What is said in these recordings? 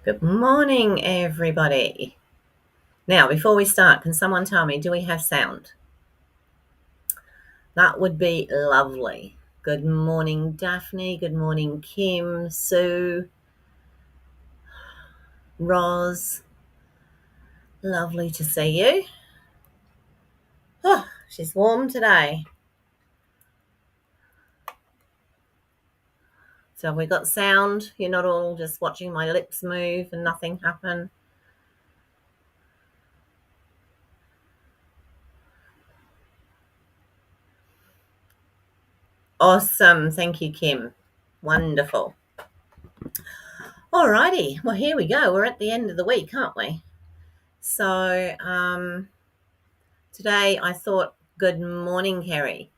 Good morning, everybody. Now, before we start, can someone tell me, do we have sound? That would be lovely. Good morning, Daphne. Good morning, Kim, Sue, Roz. Lovely to see you. Oh, she's warm today. So have we got sound? You're not all just watching my lips move and nothing happen? Awesome. Thank you, Kim. Wonderful. Alrighty. Well, here we go. We're at the end of the week, aren't we? So, today I thought, good morning, Kerry.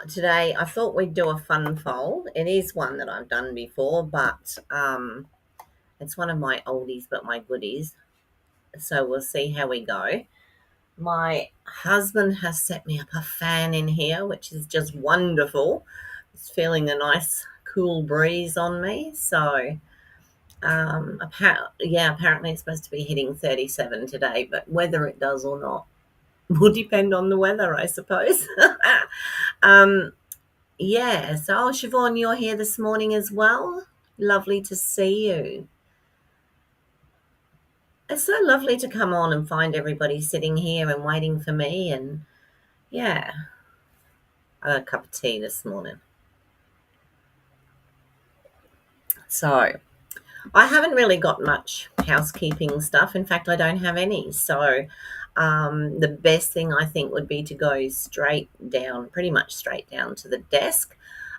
Today I thought we'd do a fun fold. It is one that I've done before, but it's one of my oldies but my goodies. So we'll see how we go. My husband has set me up a fan in here, which is just wonderful. It's feeling a nice cool breeze on me. So apparently it's supposed to be hitting 37 today, but whether it does or not will depend on the weather, I suppose. um, yeah, so Siobhan, you're here this morning as well. Lovely to see you. It's so lovely to come on and find everybody sitting here and waiting for me. And yeah, I got a cup of tea this morning. So I haven't really got much housekeeping stuff. In fact, I don't have any. So the best thing I think would be to go straight down, pretty much straight down to the desk.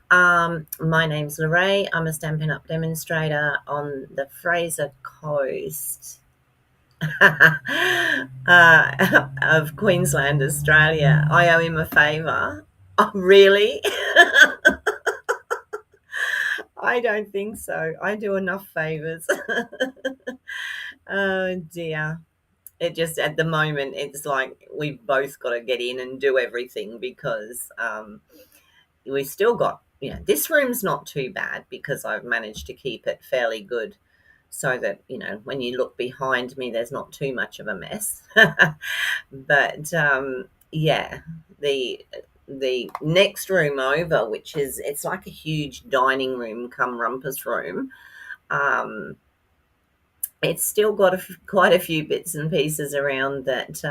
My name's Lorraine. I'm a Stampin' Up! Demonstrator on the Fraser Coast of Queensland, Australia. I owe him a favour. Oh, really? I don't think so. I do enough favours. Oh dear. It just, at the moment, it's like we've both got to get in and do everything because we've still got, this room's not too bad because I've managed to keep it fairly good so that, when you look behind me, there's not too much of a mess. But yeah, the next room over, which is, it's like a huge dining room come rumpus room. It's still got quite a few bits and pieces around that.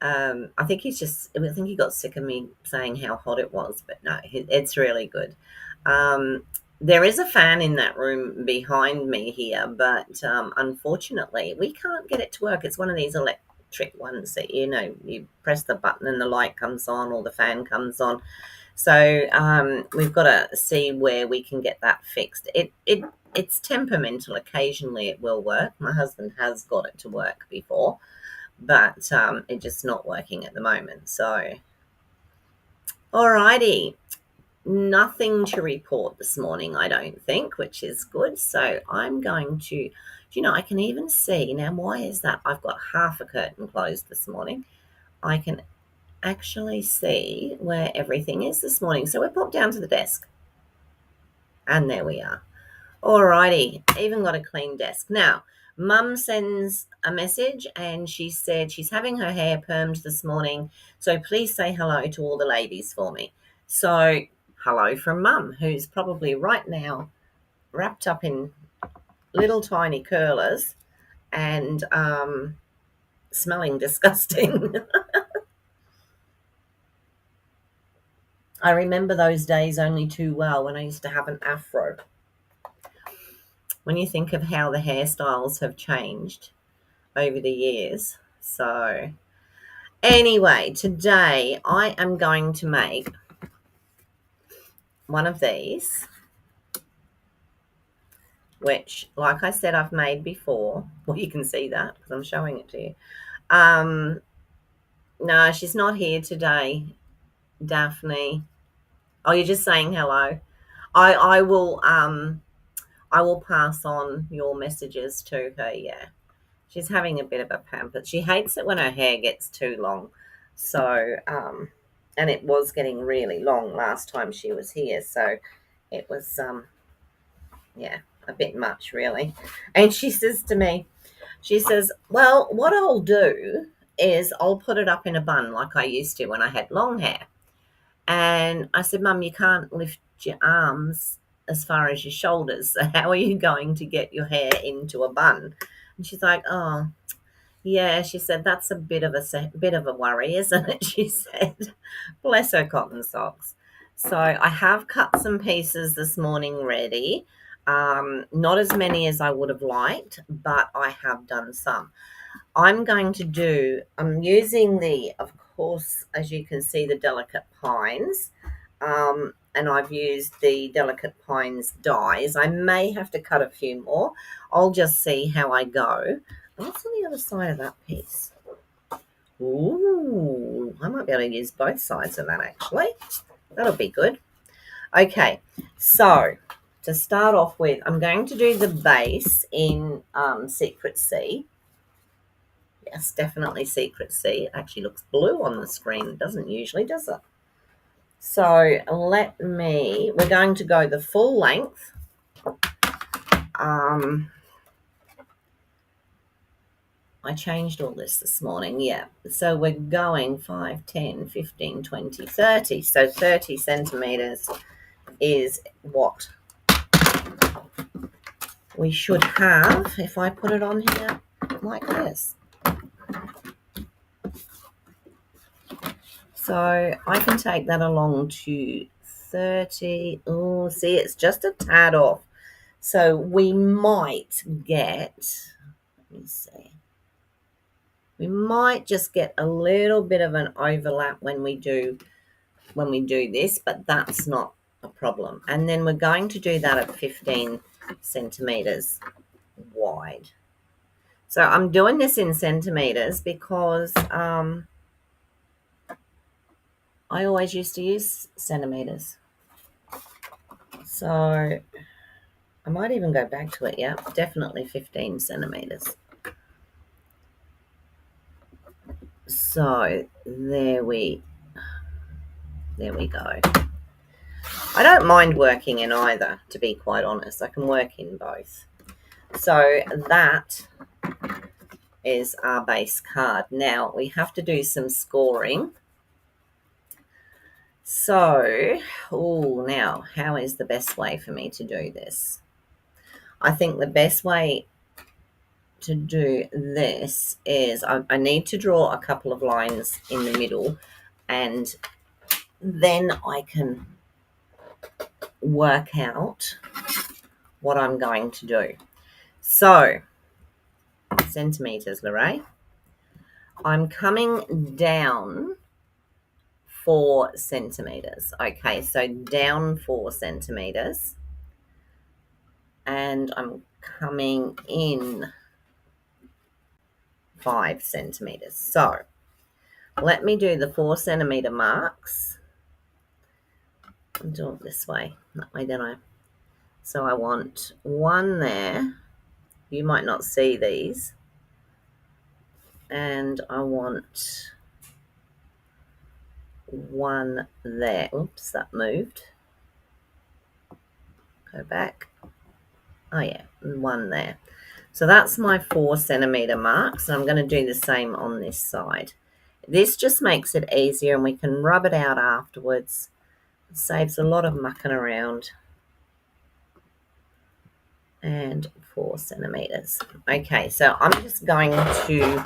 I think I think he got sick of me saying how hot it was, but no, it's really good. There is a fan in that room behind me here, but unfortunately, we can't get it to work. It's one of these electric ones that, you press the button and the light comes on or the fan comes on. So we've got to see where we can get that fixed. It's temperamental. Occasionally it will work. My husband has got it to work before, but it's just not working at the moment. So, alrighty, nothing to report this morning, I don't think, which is good. So I'm going to, I can even see now. Why is that? I've got half a curtain closed this morning. I can actually see where everything is this morning. So we popped down to the desk, and there we are. Alrighty, even got a clean desk. Now, Mum sends a message and she said she's having her hair permed this morning, so please say hello to all the ladies for me. So, hello from Mum, who's probably right now wrapped up in little tiny curlers and smelling disgusting. I remember those days only too well when I used to have an afro. When you think of how the hairstyles have changed over the years. So anyway, today I am going to make one of these, which, like I said, I've made before. Well, you can see that because I'm showing it to you. No, she's not here today, Daphne. Oh, you're just saying hello. I will pass on your messages to her. Yeah, she's having a bit of a pamper. She hates it when her hair gets too long. So, and it was getting really long last time she was here. So it was, yeah. a bit much, really. And she says to me, she says, well, what I'll do is I'll put it up in a bun like I used to when I had long hair. And I said, Mum, you can't lift your arms as far as your shoulders. So how are you going to get your hair into a bun? And she's like, oh, yeah. She said, that's a bit of a worry, isn't it? She said, bless her cotton socks. So I have cut some pieces this morning ready. Not as many as I would have liked, but I have done some. I'm using of course, as you can see, the Delicate Pines. And I've used the Delicate Pines dies. I may have to cut a few more. I'll just see how I go. What's on the other side of that piece? Ooh, I might be able to use both sides of that actually. That'll be good. Okay, so to start off with, I'm going to do the base in Secret Sea. Yes, definitely Secret Sea. It actually looks blue on the screen. It doesn't usually, does it? So we're going to go the full length. I changed all this morning, yeah. So we're going 5, 10, 15, 20, 30. So 30 centimetres is what we should have if I put it on here like this. So I can take that along to 30. Oh, see, it's just a tad off. So we might get, let me see, we might just get a little bit of an overlap when we do this, but that's not a problem. And then we're going to do that at 15 centimeters wide. So I'm doing this in centimeters because I always used to use centimeters. So I might even go back to it. Yeah, definitely 15 centimeters. So there we go. I don't mind working in either, to be quite honest. I can work in both. So that is our base card. Now we have to do some scoring. So, now how is the best way for me to do this? I think the best way to do this is I need to draw a couple of lines in the middle, and then I can work out what I'm going to do. So, centimeters, Lorraine. I'm coming down 4 centimeters. Okay, so down 4 centimeters. And I'm coming in 5 centimeters. So let me do the 4 centimeter marks. I'll do it this way. That way, then so I want one there. You might not see these. And I want one there. Oops, that moved. Go back. Oh yeah, one there. So that's my 4 centimeter marks. And I'm going to do the same on this side. This just makes it easier, and we can rub it out afterwards. It saves a lot of mucking around. And 4 centimeters. Okay, so I'm just going to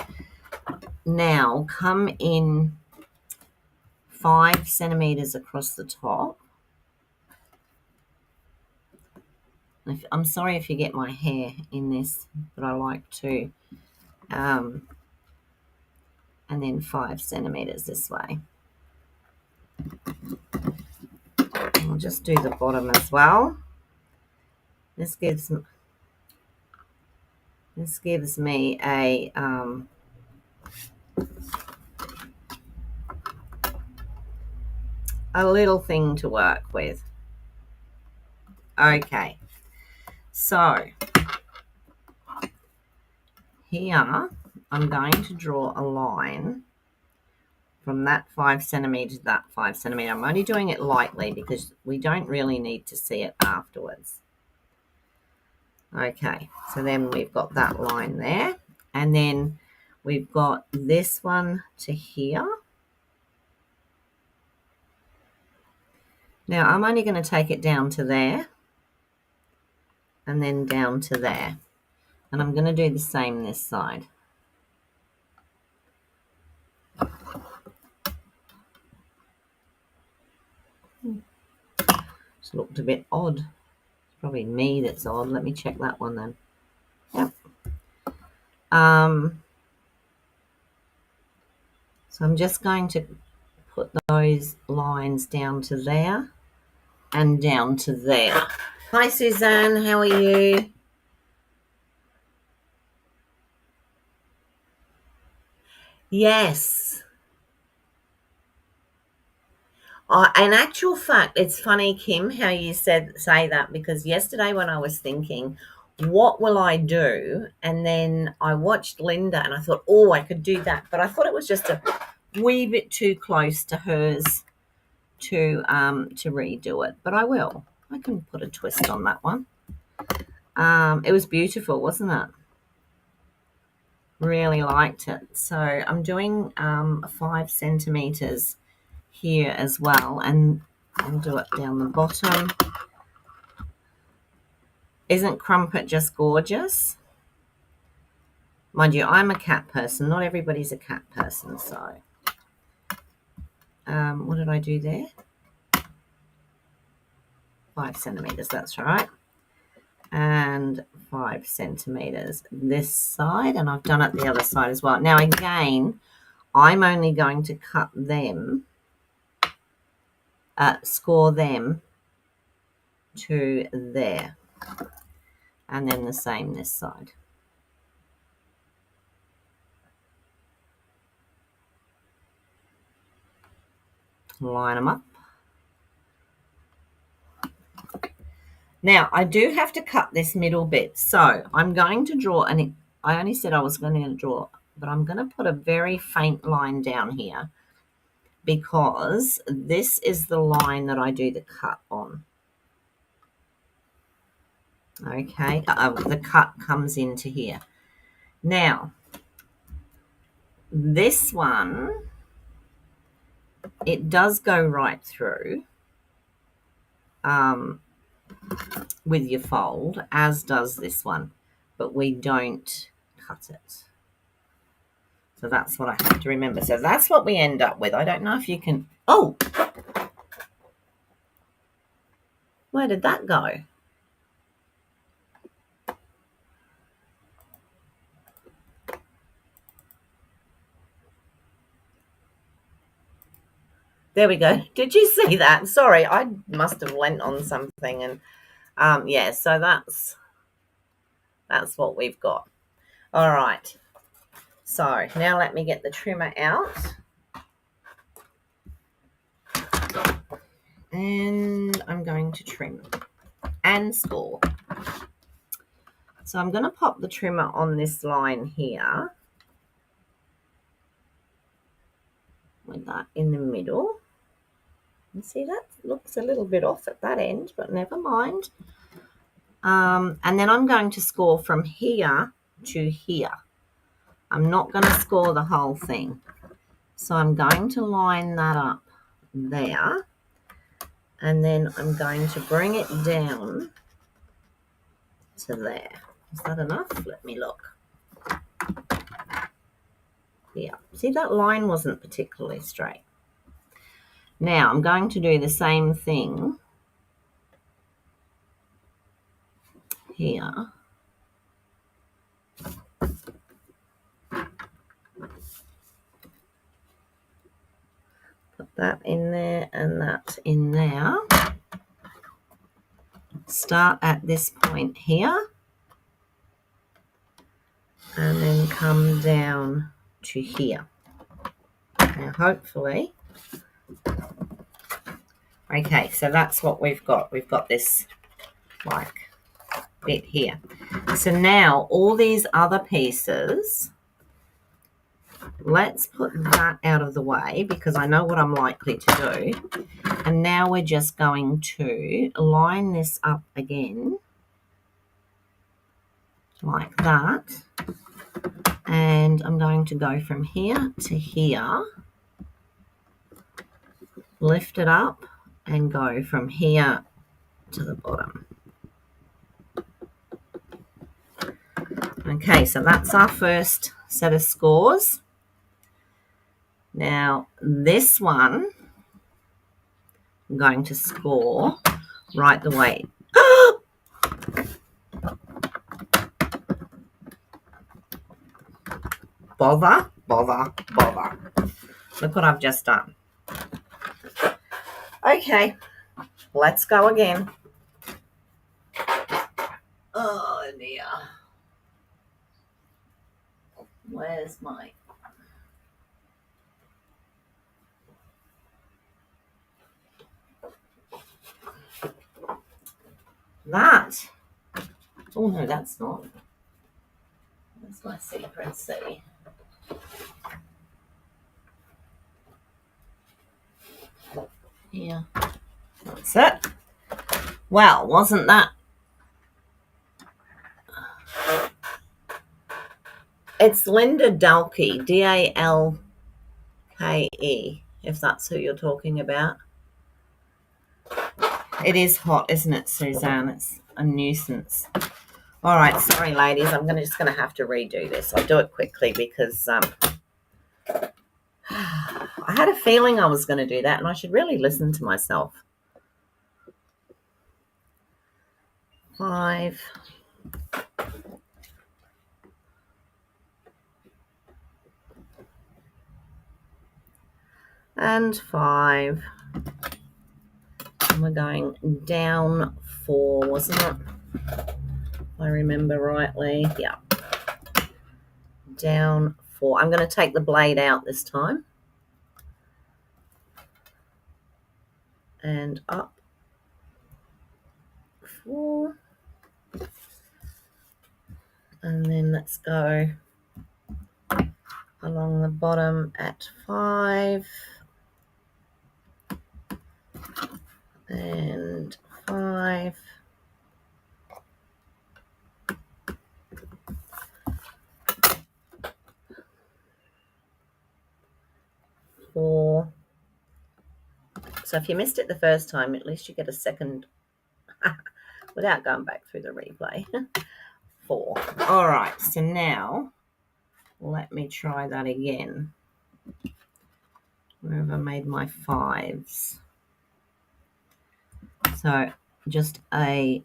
now come in 5 centimeters across the top. I'm sorry if you get my hair in this, but I like to. And then 5 centimeters this way. I'll just do the bottom as well. This gives me a little thing to work with. Okay, so here I'm going to draw a line from that 5 centimeter to that 5 centimeter. I'm only doing it lightly because we don't really need to see it afterwards. Okay, so then we've got that line there, and then we've got this one to here. Now I'm only going to take it down to there and then down to there, and I'm going to do the same this side. It's looked a bit odd. It's probably me that's odd. Let me check that one then. Yep. So I'm just going to put those lines down to there and down to there. Hi Suzanne, how are you? Yes. In actual fact, it's funny, Kim, how you say that, because yesterday when I was thinking, what will I do? And then I watched Linda and I thought, oh, I could do that. But I thought it was just a wee bit too close to hers to redo it. But I will. I can put a twist on that one. It was beautiful, wasn't it? Really liked it. So I'm doing 5 centimeters here as well, and I'll do it down the bottom. Isn't Crumpet just gorgeous? Mind you, I'm a cat person. Not everybody's a cat person. So what did I do there? 5 centimeters, that's right. And 5 centimeters this side, and I've done it the other side as well. Now again, I'm only going to cut them, score them to there, and then the same this side. Line them up. Now I do have to cut this middle bit, so I'm going to draw, and I only said I was going to draw, but I'm going to put a very faint line down here because this is the line that I do the cut on. Okay, the cut comes into here. Now this one, it does go right through with your fold, as does this one, but we don't cut it. So that's what I have to remember. So that's what we end up with. I don't know if you can... Oh! Where did that go? There we go. Did you see that? Sorry, I must have went on something. And yeah, so that's what we've got. All right. So now let me get the trimmer out. And I'm going to trim and score. So I'm going to pop the trimmer on this line here with that in the middle. You see, that looks a little bit off at that end, but never mind. And then I'm going to score from here to here. I'm not going to score the whole thing. So I'm going to line that up there. And then I'm going to bring it down to there. Is that enough? Let me look. Yeah. See, that line wasn't particularly straight. Now I'm going to do the same thing here. Put that in there and that in there. Start at this point here and then come down to here. Now hopefully, okay, so that's what we've got. We've got this like bit here. So now all these other pieces, let's put that out of the way because I know what I'm likely to do. And now we're just going to line this up again like that. And I'm going to go from here to here, lift it up, and go from here to the bottom. Okay, so that's our first set of scores. Now, this one, I'm going to score right the way. Bother, bother, bother. Look what I've just done. Okay, let's go again. Oh dear. Where's my... That. Oh no, that's not. That's my secret C. Yeah, that's it. Well, wasn't that? It's Linda Dalkey, Dalke, if that's who you're talking about. It is hot, isn't it, Suzanne? It's a nuisance. All right, sorry, ladies. I'm just going to have to redo this. I'll do it quickly because I had a feeling I was going to do that, and I should really listen to myself. 5. And 5. And we're going down 4, wasn't it? If I remember rightly. Yeah. Down 4. I'm going to take the blade out this time. And up 4. And then let's go along the bottom at 5. And 5. Four. So if you missed it the first time, at least you get a second without going back through the replay. 4. All right, so now let me try that again. Where have I made my 5s? So just a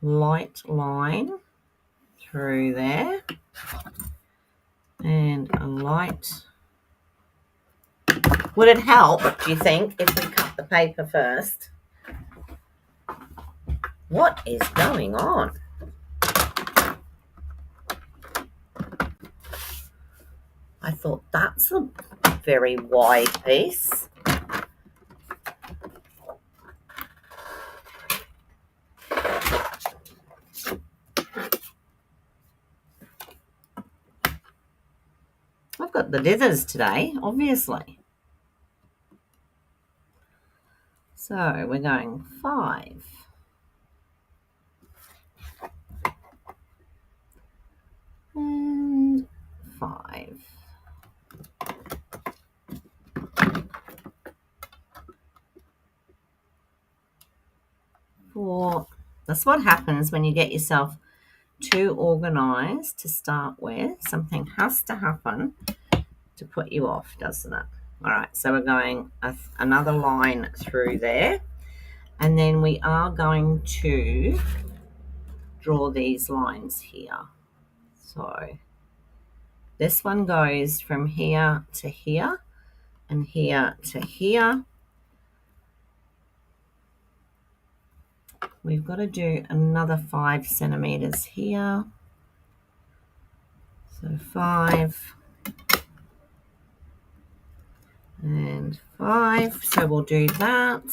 light line through there and a light. Would it help, do you think, if we cut the paper first? What is going on? I thought that's a very wide piece. I've got the dithers today, obviously. So we're going 5. And 5. 4. That's what happens when you get yourself too organized to start with. Something has to happen to put you off, doesn't it? All right, so we're going another line through there, and then we are going to draw these lines here. So this one goes from here to here and here to here. We've got to do another 5 centimeters here. So 5 and 5. So we'll do that.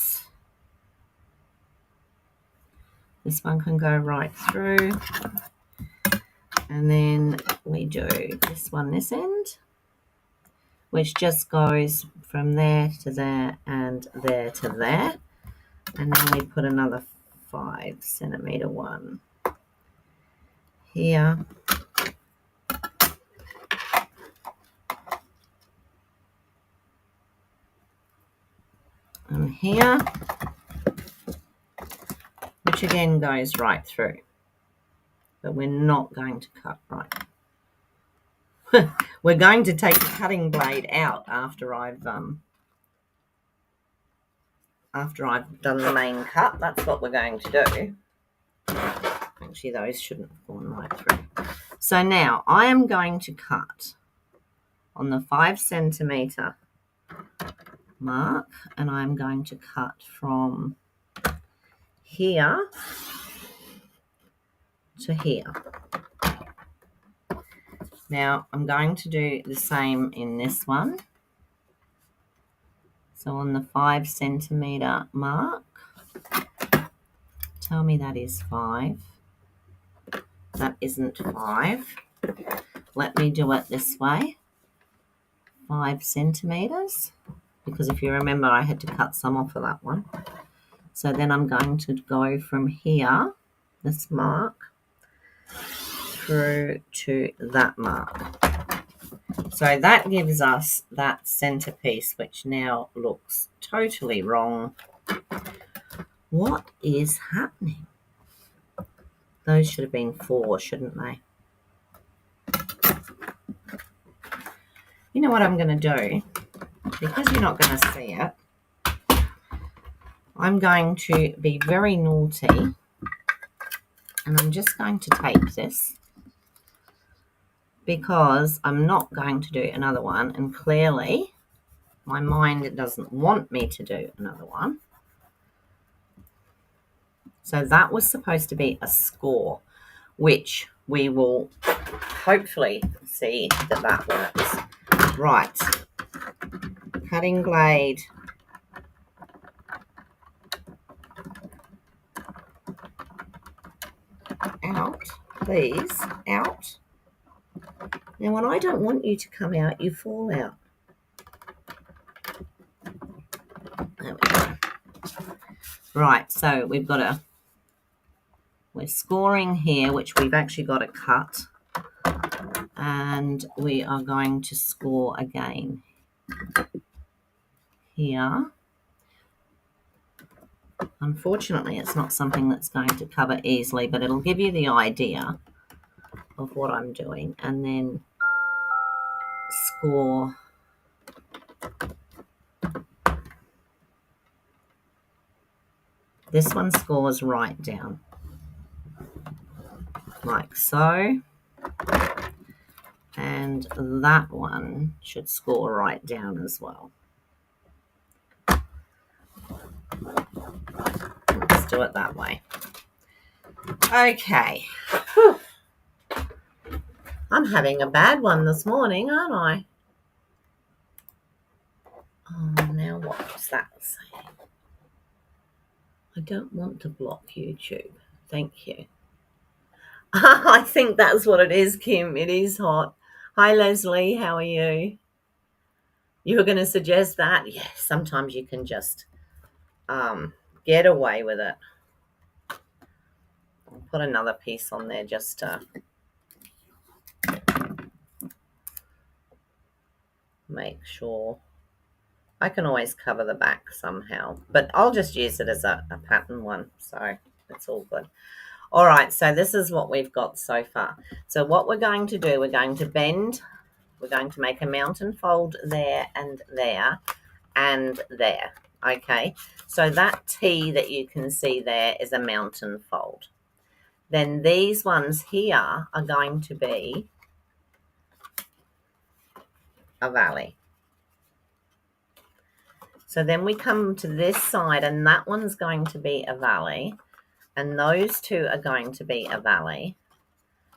This one can go right through. And then we do this one this end, which just goes from there to there and there to there. And then we put another 5 centimetre one here. And here, which again goes right through, but we're not going to cut right. We're going to take the cutting blade out after I've done the main cut. That's what we're going to do. Actually, those shouldn't have gone right through. So now I am going to cut on the 5 centimetre mark, and I'm going to cut from here to here. Now I'm going to do the same in this one. So on the 5 centimetre mark, tell me that is 5. That isn't 5. Let me do it this way. 5 centimetres, because if you remember I had to cut some off of that one. So then I'm going to go from here, this mark, through to that mark. So that gives us that centerpiece, which now looks totally wrong. What is happening? Those should have been 4, shouldn't they? You know what I'm going to do? Because you're not going to see it, I'm going to be very naughty, and I'm just going to tape this, because I'm not going to do another one, and clearly my mind doesn't want me to do another one. So that was supposed to be a score, which we will hopefully see that works. Right, cutting blade out, please, out. Now when I don't want you to come out, you fall out. There we go. Right, so we're scoring here, which we've actually got to cut, and we are going to score again here. Unfortunately, it's not something that's going to cover easily, but it'll give you the idea of what I'm doing, and then score this one. Scores right down like so, and that one should score right down as well. Let's do it that way. Okay. Whew. I'm having a bad one this morning, aren't I? Oh, now what's that saying? I don't want to block YouTube. Thank you. I think that's what it is, Kim. It is hot. Hi, Leslie. How are you? You were going to suggest that? Yeah, sometimes you can just get away with it. I'll put another piece on there just to make sure. I can always cover the back somehow, but I'll just use it as a pattern one, so it's all good. All right, so this is what we've got so far. So what we're going to do, we're going to bend, we're going to make a mountain fold there and there and there, okay? So that T that you can see there is a mountain fold. Then these ones here are going to be a valley. So then we come to this side, and that one's going to be a valley, and those two are going to be a valley,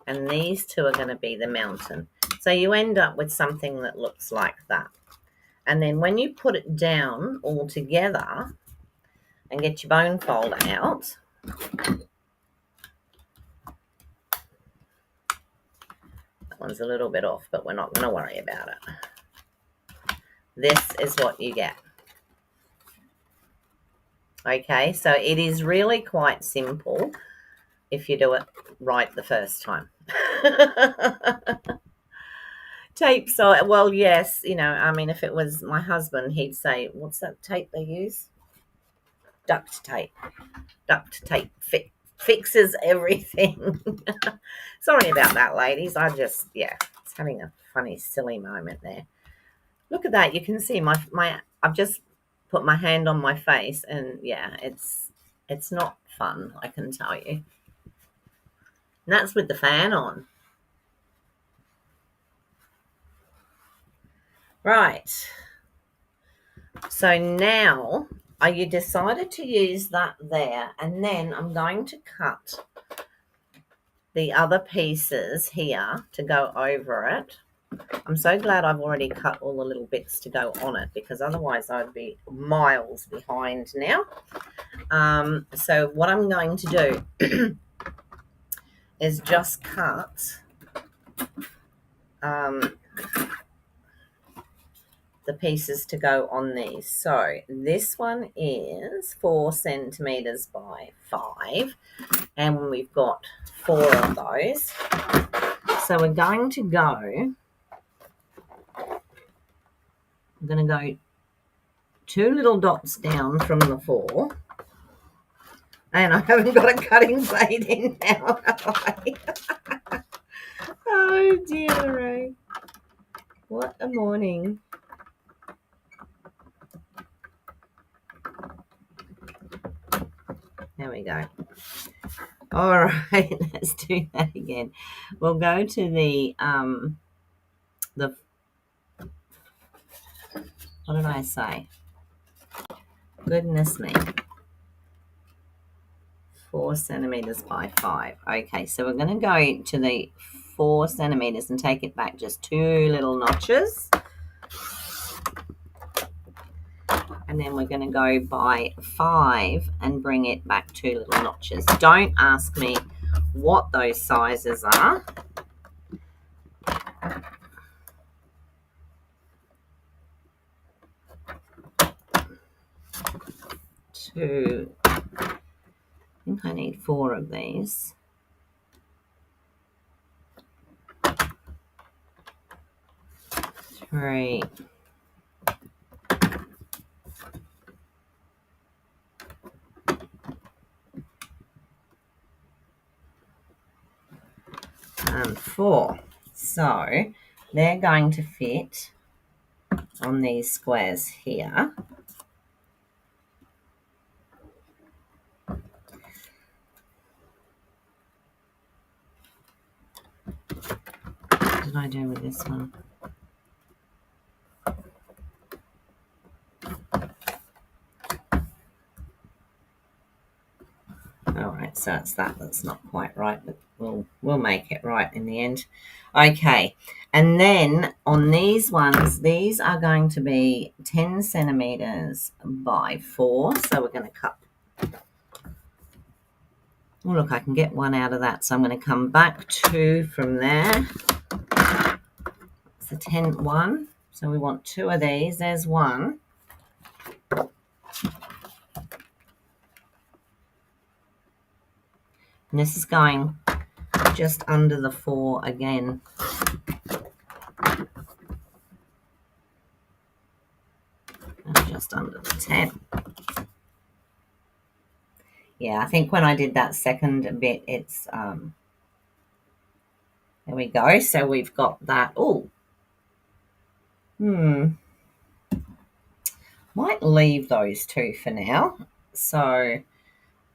and these two are going to be the mountain. So you end up with something that looks like that. And then when you put it down all together and get your bone fold out, that one's a little bit off, but we're not going to worry about it. This is what you get. Okay, so it is really quite simple if you do it right the first time. Tape, so well, yes, I mean, if it was my husband, he'd say, what's that tape they use? Duct tape. Duct tape fixes everything. Sorry about that, ladies. It's having a funny, silly moment there. Look at that. You can see I've just put my hand on my face, and yeah, it's not fun, I can tell you. And that's with the fan on. Right. So now you decided to use that there, and then I'm going to cut the other pieces here to go over it. I'm so glad I've already cut all the little bits to go on it, because otherwise I'd be miles behind now. So what I'm going to do is just cut the pieces to go on these. So this one is 4 centimeters by 5, and we've got 4 of those. So we're going to go, I'm going to go 2 little dots down from the 4. And I haven't got a cutting blade in now, have I? Oh dear. What a morning. There we go. All right, let's do that again. We'll go to the what did I say? Goodness me. 4 centimeters by 5. Okay, so we're going to go to the 4 centimeters and take it back just 2 little notches. And then we're going to go by 5 and bring it back 2 little notches. Don't ask me what those sizes are. I think I need 4 of these. 3. And 4. So they're going to fit on these squares here. What did I do with this one? All right, so it's that's not quite right, but we'll make it right in the end. Okay, and then on these ones, these are going to be 10 centimeters by 4. So we're going to cut. Oh, look, I can get 1 out of that. So I'm going to come back 2 from there. It's a 10 1. So we want 2 of these. There's 1. And this is going just under the 4 again. And just under the 10. Yeah, I think when I did that second bit, it's, there we go. So we've got that. Oh, might leave those 2 for now. So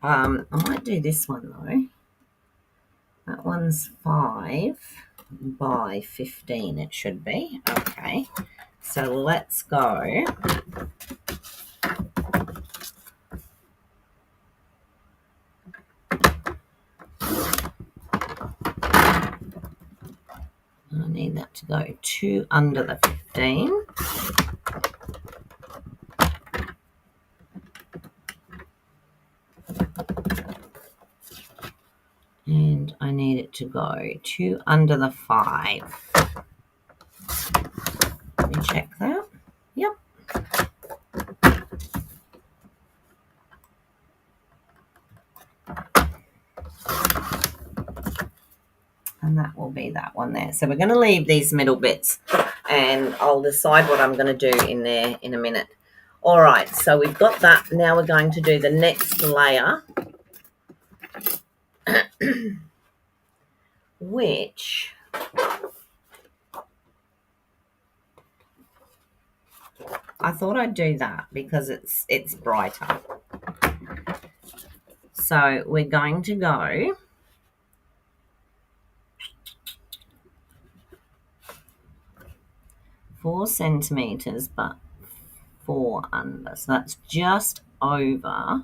I might do this one though. That one's 5 by 15, it should be. Okay, so let's go. I need that to go 2 under the 15. And I need it to go 2 under the 5. Let me check that. Yep. And that will be that one there. So we're going to leave these middle bits, and I'll decide what I'm going to do in there in a minute. All right, so we've got that. Now we're going to do the next layer, which I thought I'd do that because it's brighter. So we're going to go four centimeters, but 4 under. So that's just over.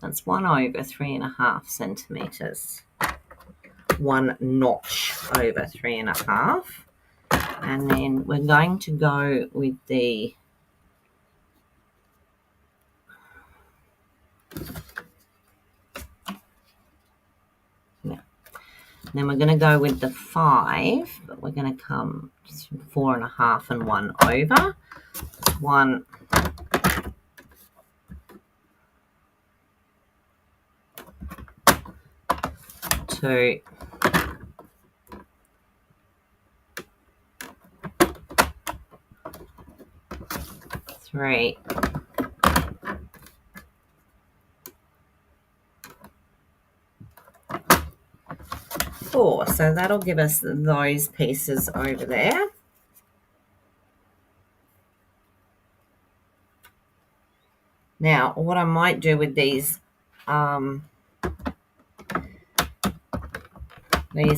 That's 1 over 3.5 centimeters. 1 notch over 3.5. And then we're going to go with the then we're going to go with the 5, but we're going to come 4.5 and 1 over. 1, 2, 3, 4. So that'll give us those pieces over there. Now, what I might do with these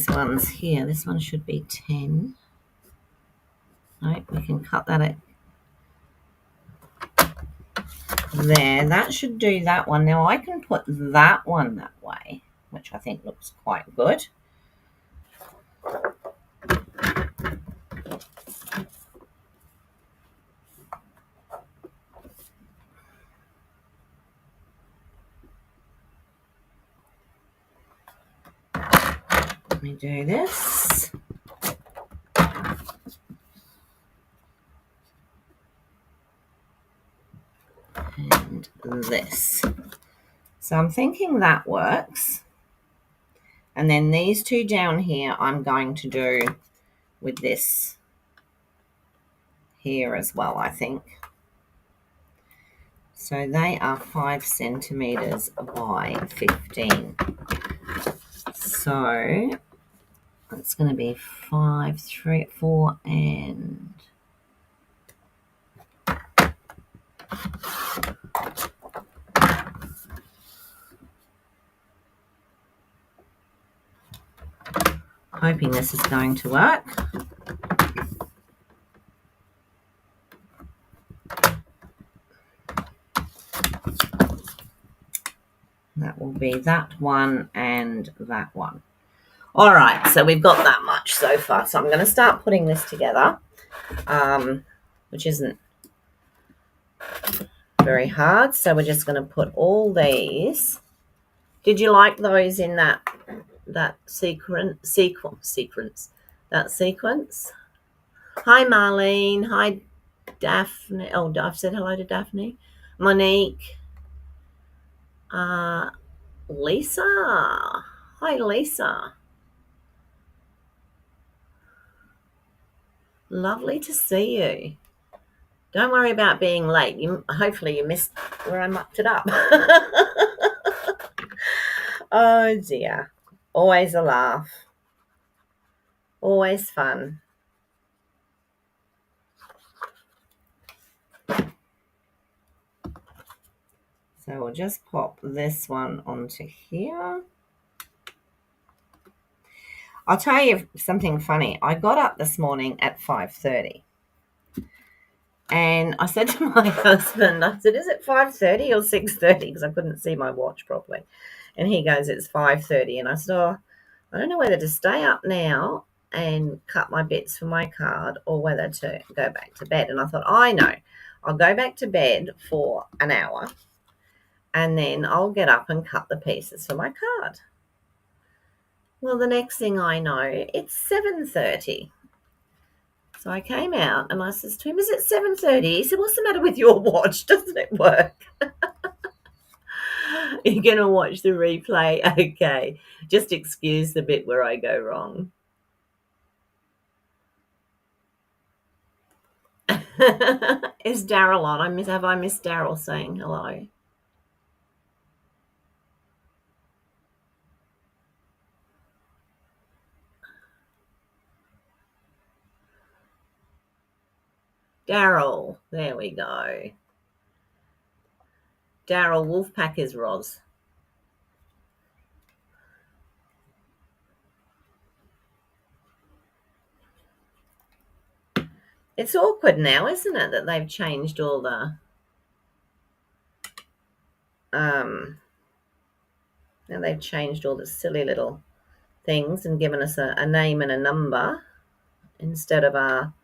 ones here, this one should be 10. No, we can cut that at there. That should do that one. Now I can put that one that way, which I think looks quite good. Let me do this. And this. So I'm thinking that works. And then these two down here I'm going to do with this here as well, I think. So they are 5 centimeters by 15. So it's going to be 5, 3, 4, and hoping this is going to work. That will be that one and that one. All right, so we've got that much so far. So I'm going to start putting this together, which isn't very hard. So we're just going to put all these. Did you like those in that sequence? Hi, Marlene. Hi, Daphne. Oh, I've said hello to Daphne. Monique. Lisa. Hi, Lisa. Lovely to see you. Don't worry about being late. Hopefully you missed where I mucked it up. Oh, dear. Always a laugh. Always fun. So we'll just pop this one onto here. I'll tell you something funny. I got up this morning at 5:30. And I said to my husband, I said, is it 5:30 or 6:30? Because I couldn't see my watch properly. And he goes, it's 5:30. And I said, oh, I don't know whether to stay up now and cut my bits for my card or whether to go back to bed. And I thought, I know. I'll go back to bed for an hour and then I'll get up and cut the pieces for my card. Well, the next thing I know, it's 7:30. So I came out and I says to him, is it 7:30? He said, what's the matter with your watch? Doesn't it work? You're going to watch the replay? Okay. Just excuse the bit where I go wrong. Is Daryl on? Have I missed Daryl saying hello? Daryl. There we go. Daryl, Wolfpack is Roz. It's awkward now, isn't it, that they've changed all the now they've changed all the silly little things and given us a name and a number instead of our.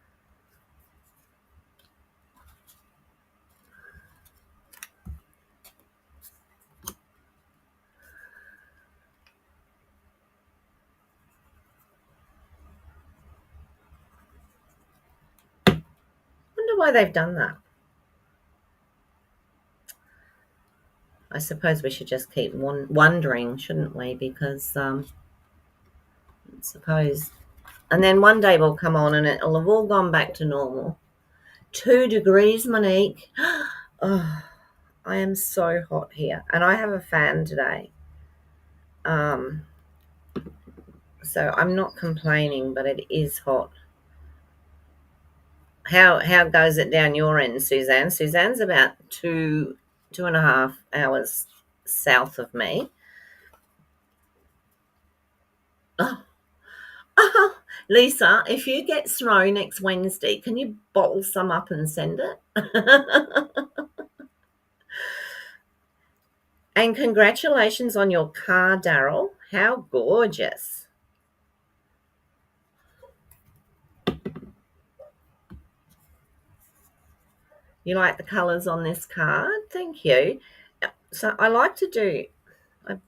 Wonder why they've done that. I suppose we should just keep wondering, shouldn't we? Because I suppose, and then one day we'll come on and it'll have all gone back to normal. 2 degrees, Monique. Oh, I am so hot here, and I have a fan today. So I'm not complaining, but it is hot. How goes it down your end, Suzanne? Suzanne's about 2.5 hours south of me. Oh, oh, Lisa, if you get snow next Wednesday, can you bottle some up and send it? And congratulations on your car, Daryl. How gorgeous. You like the colours on this card? Thank you. So I like to I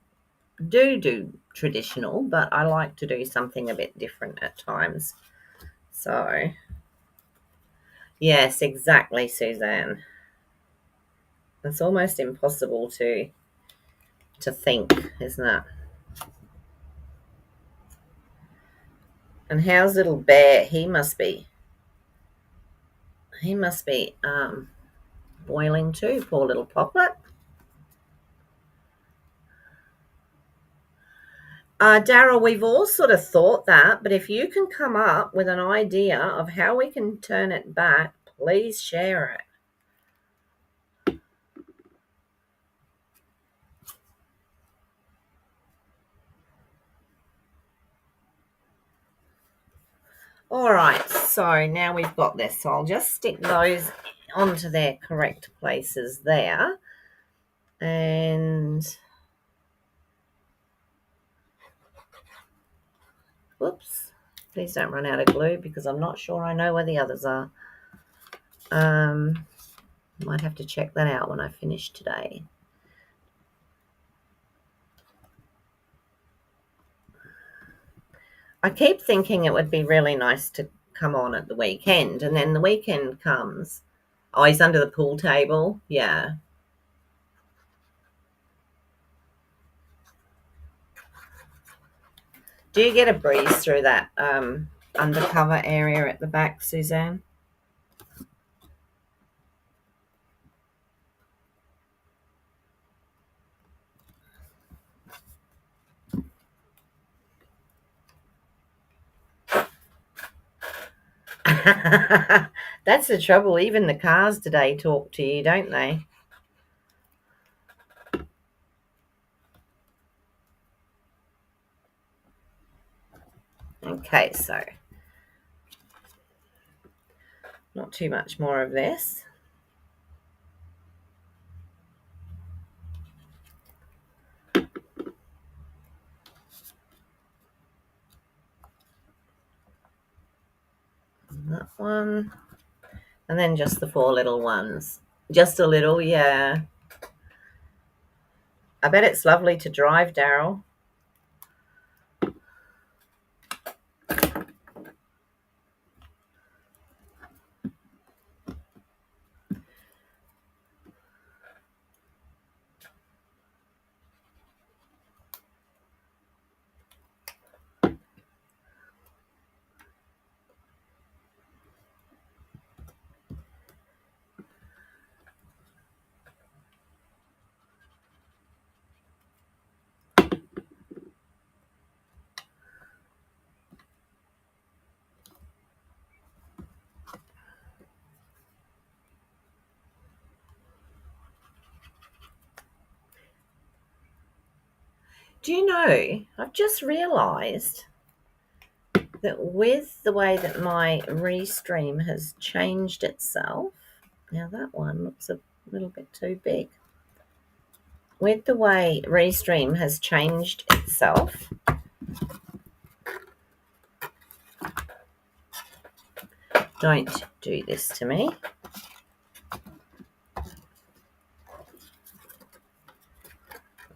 do traditional, but I like to do something a bit different at times. So, yes, exactly, Suzanne. It's almost impossible to think, isn't it? And how's little Bear? He must be boiling too, poor little Poppet. Daryl, we've all sort of thought that, but if you can come up with an idea of how we can turn it back, please share it. All right, so now we've got this. So I'll just stick those onto their correct places there. And whoops, please don't run out of glue because I'm not sure I know where the others are. Might have to check that out when I finish today. I keep thinking it would be really nice to come on at the weekend, and then the weekend comes. Oh, he's under the pool table. Yeah. Do you get a breeze through that undercover area at the back, Suzanne? That's the trouble. Even the cars today talk to you, don't they? Okay, so not too much more of this. That one. And then just the 4 little ones. Just a little, yeah. I bet it's lovely to drive, Daryl. Do you know, I've just realised that with the way that my restream has changed itself, now that one looks a little bit too big. With the way restream has changed itself, don't do this to me.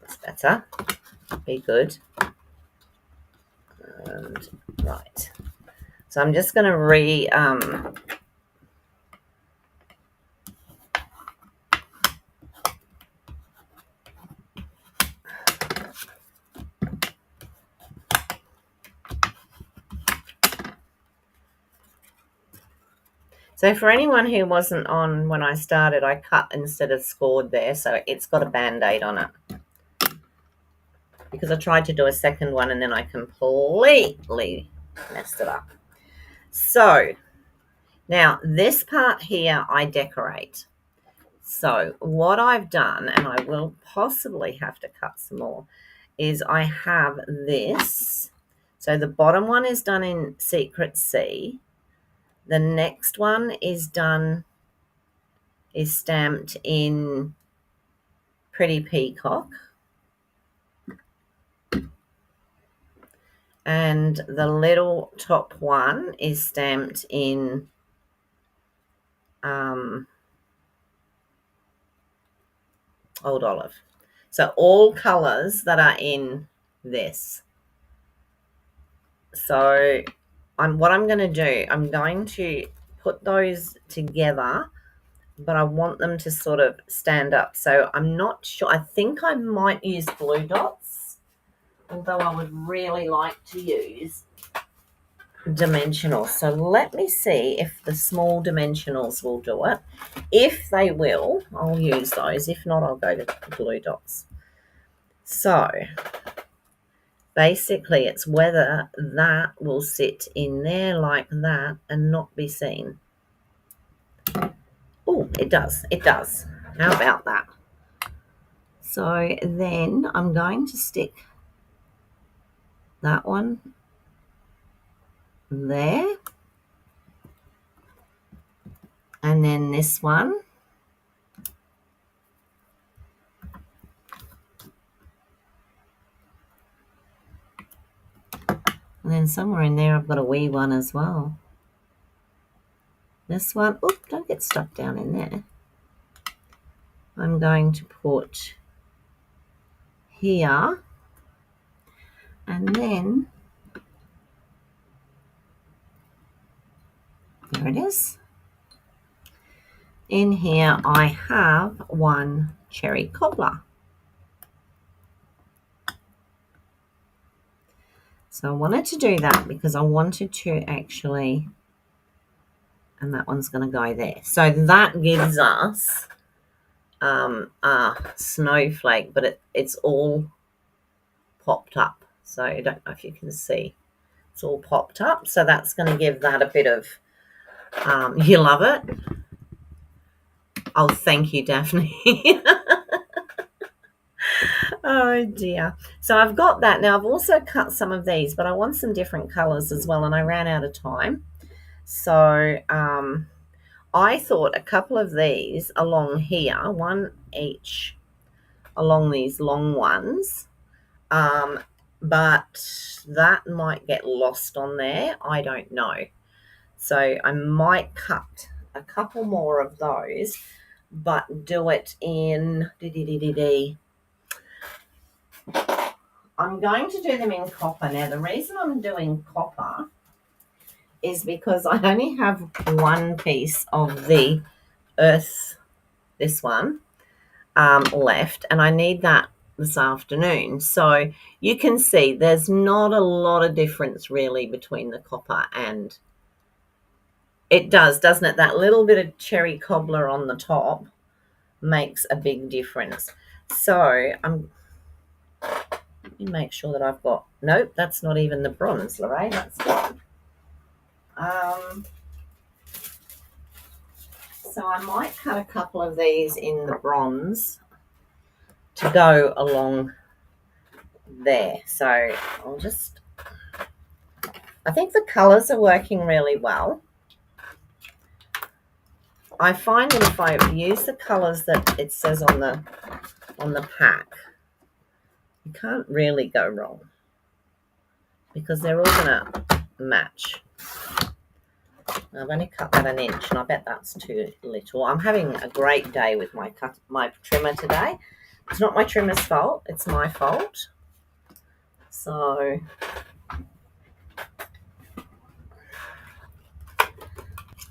That's better. Be good. And right. So I'm just going to So for anyone who wasn't on when I started, I cut instead of scored there, so it's got a Band-Aid on it. Because I tried to do a second one and then I completely messed it up. So now this part here I decorate. So what I've done, and I will possibly have to cut some more, is I have this. So the bottom one is done in Secret C. The next one is stamped in Pretty Peacock. And the little top one is stamped in Old Olive. So all colours that are in this. So what I'm going to do, I'm going to put those together, but I want them to sort of stand up. So I'm not sure. I think I might use blue dots, although I would really like to use dimensionals. So let me see if the small dimensionals will do it. If they will, I'll use those. If not, I'll go to blue dots. So basically it's whether that will sit in there like that and not be seen. Oh, it does. It does. How about that? So then I'm going to stick that one there. And then this one. And then somewhere in there I've got a wee one as well. This one, oop, don't get stuck down in there. I'm going to put here, and then there it is. In here I have one cherry cobbler. So I wanted to do that because I wanted to actually, and that one's going to go there. So that gives us a snowflake, but it's all popped up. So I don't know if you can see. It's all popped up. So that's going to give that a bit of, you love it? Oh, thank you, Daphne. Oh, dear. So I've got that. Now, I've also cut some of these, but I want some different colours as well, and I ran out of time. So I thought a couple of these along here, one each along these long ones, but that might get lost on there. I don't know. So I might cut a couple more of those, but do it in... I'm going to do them in copper. Now, the reason I'm doing copper is because I only have one piece of the earth, this one, left, and I need that this afternoon. So you can see there's not a lot of difference really between the copper and... It does, doesn't it? That little bit of cherry cobbler on the top makes a big difference. So let me make sure that I've got... Nope, that's not even the bronze, Lorraine. That's gone. So I might cut a couple of these in the bronze to go along there. So I'll just, I think the colours are working really well. I find that if I use the colours that it says on the pack, you can't really go wrong because they're all going to match. I've only cut that an inch, and I bet that's too little. I'm having a great day with my trimmer today. It's not my trimmer's fault, it's my fault. So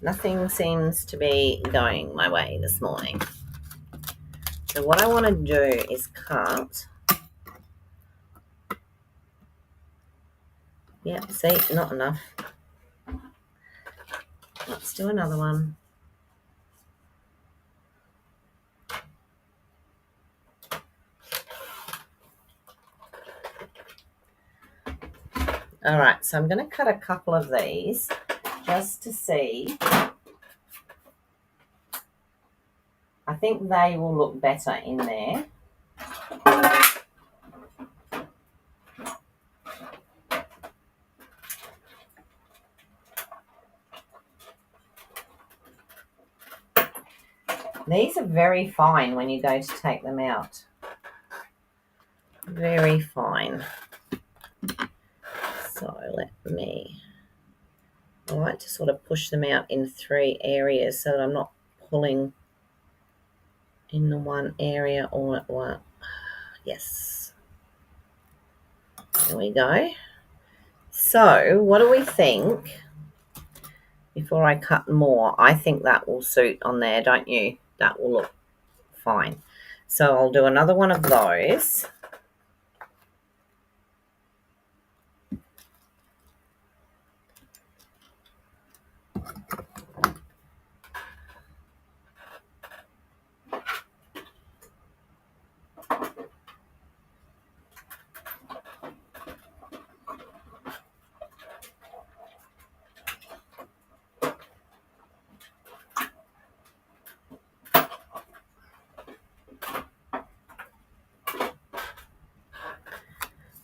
nothing seems to be going my way this morning. So what I want to do is cut. Yeah, see, not enough. Let's do another one. All right, so I'm going to cut a couple of these just to see. I think they will look better in there. These are very fine when you go to take them out. Very fine. So I like to sort of push them out in 3 areas so that I'm not pulling in the one area all at once. Yes. There we go. So what do we think before I cut more? I think that will suit on there, don't you? That will look fine. So I'll do another one of those.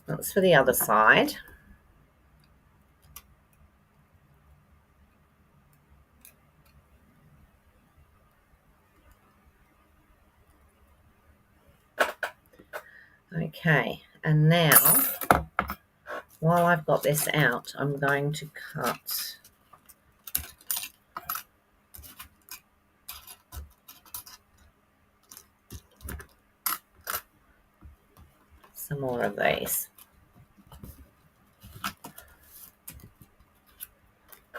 That's for the other side. Okay, and now, while I've got this out, I'm going to cut some more of these.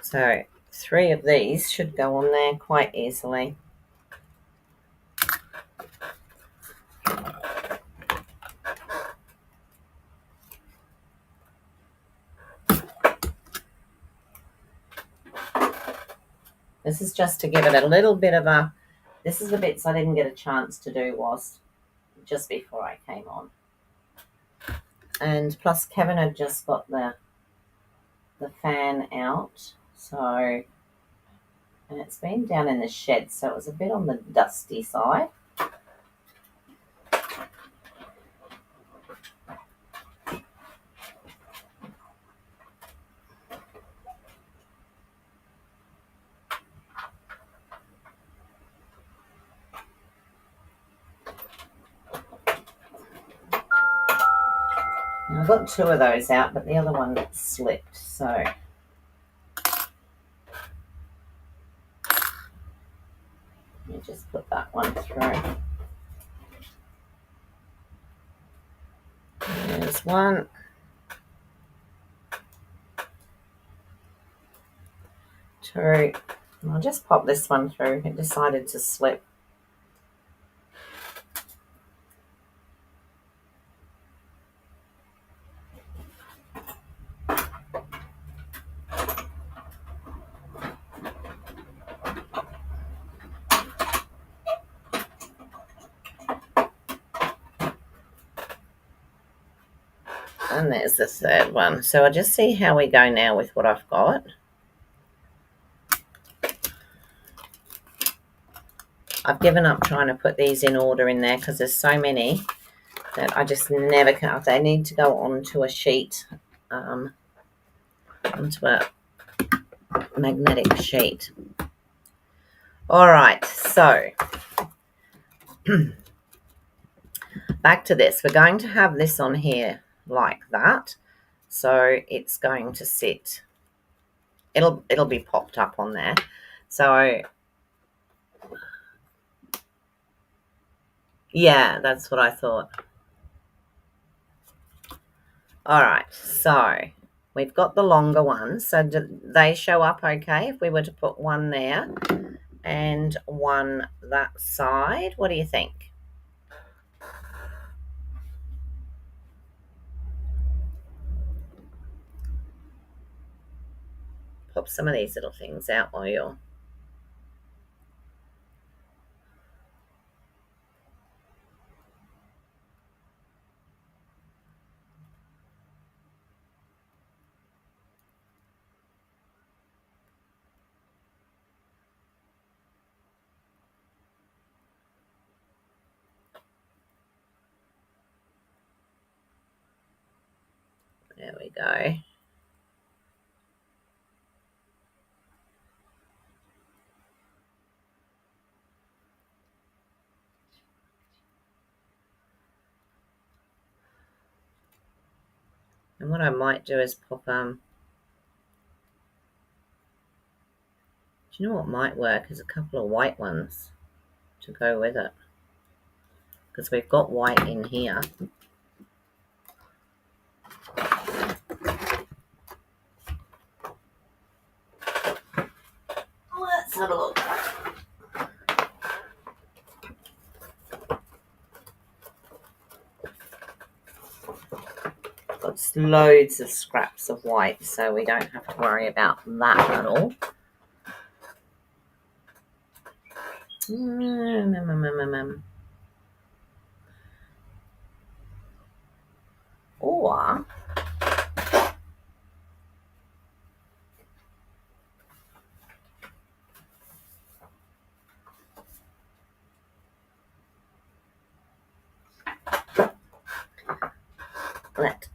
So 3 of these should go on there quite easily. This is just to give it a little bit of a, this is the bits I didn't get a chance to do was just before I came on. And plus Kevin had just got the fan out, so, and it's been down in the shed, so it was a bit on the dusty side. I've got 2 of those out, but the other one slipped, so let me just put that one through. There's 1. 2. I'll just pop this one through. It decided to slip. And there's the 3rd one. So I'll just see how we go now with what I've got. I've given up trying to put these in order in there because there's so many that I just never can. They need to go onto a sheet, onto a magnetic sheet. All right, so back to this. We're going to have this on here like that. So it's going to sit. It'll be popped up on there. So yeah, that's what I thought. All right, so we've got the longer ones. So do they show up okay if we were to put one there and one that side? What do you think? Pop some of these little things out while you're... There we go. And what I might do is pop, do you know what might work is a couple of white ones to go with it. Because we've got white in here. Let's have a look. Got loads of scraps of white, so we don't have to worry about that at all. Or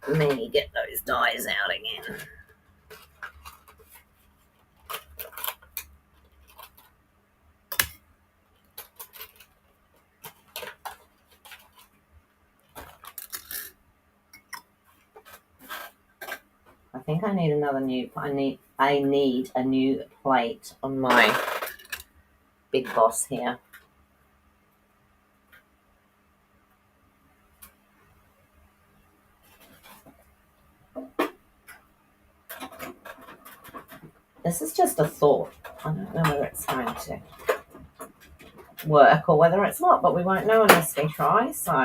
let me get those dies out again. I think I need another new. I need a new plate on my Big Boss here. This is just a thought. I don't know whether it's going to work or whether it's not, but we won't know unless we try. So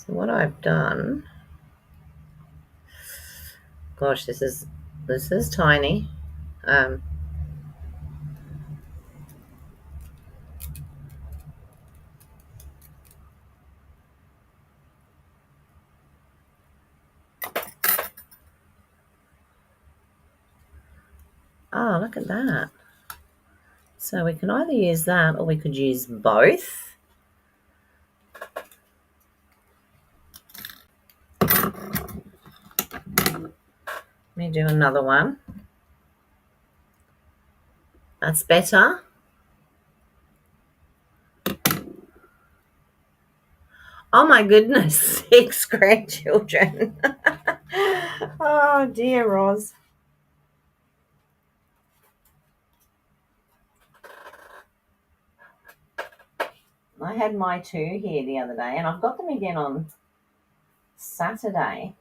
what I've done, gosh, this is tiny. Oh, look at that. So we can either use that or we could use both. Let me do another one. That's better. Oh my goodness, 6 grandchildren. Oh dear, Roz. I had my 2 here the other day, and I've got them again on Saturday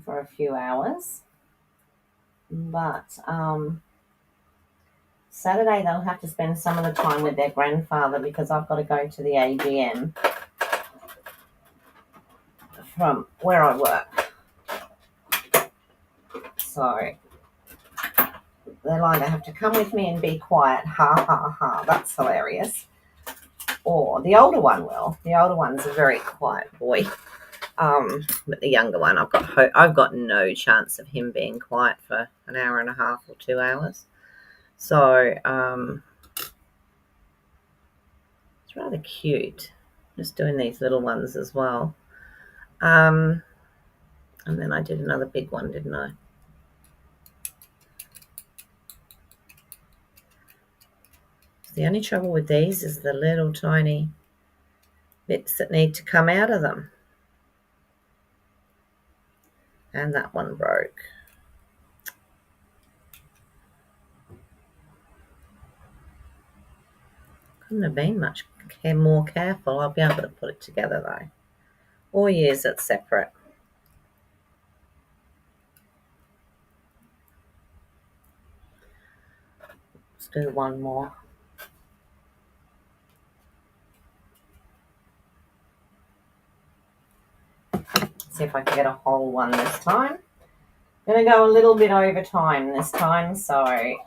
for a few hours. But Saturday they'll have to spend some of the time with their grandfather because I've got to go to the AGM from where I work. So they'll either have to come with me and be quiet, ha ha ha, that's hilarious, or the older one will. The older one's a very quiet boy, but the younger one, I've got no chance of him being quiet for an hour and a half or 2 hours. So it's rather cute. Just doing these little ones as well. And then I did another big one, didn't I? The only trouble with these is the little tiny bits that need to come out of them. And that one broke. Couldn't have been much more careful. I'll be able to put it together though, or use it separate. Let's do one more. See if I can get a whole one this time. I'm going to go a little bit over time this time, so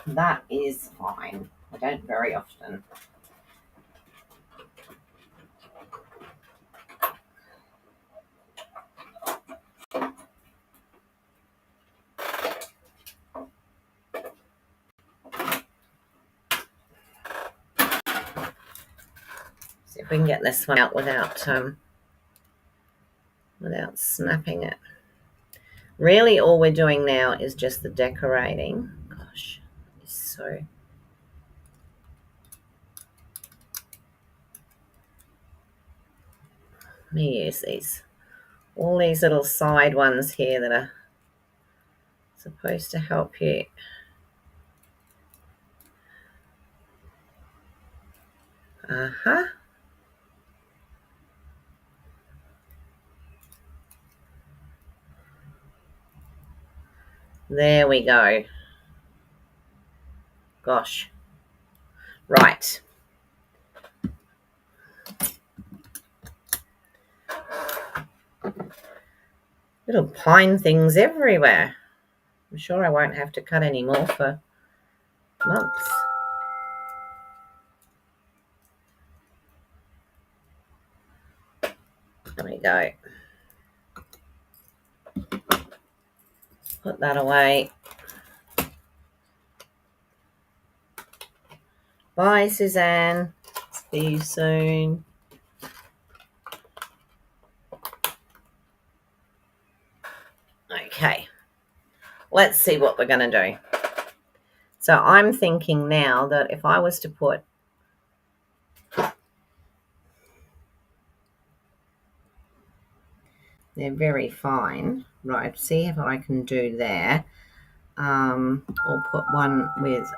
that is fine. I don't very often. See if we can get this one out without snapping it. Really, all we're doing now is just the decorating. Gosh, it's so... Let me use all these little side ones here that are supposed to help you. Uh-huh. There we go. Gosh. Right. Little pine things everywhere. I'm sure I won't have to cut any more for months. There we go. Put that away. Bye, Suzanne. See you soon. Okay. Let's see what we're going to do. So I'm thinking now that if I was to put they're very fine. Right, see what I can do there. Or put one with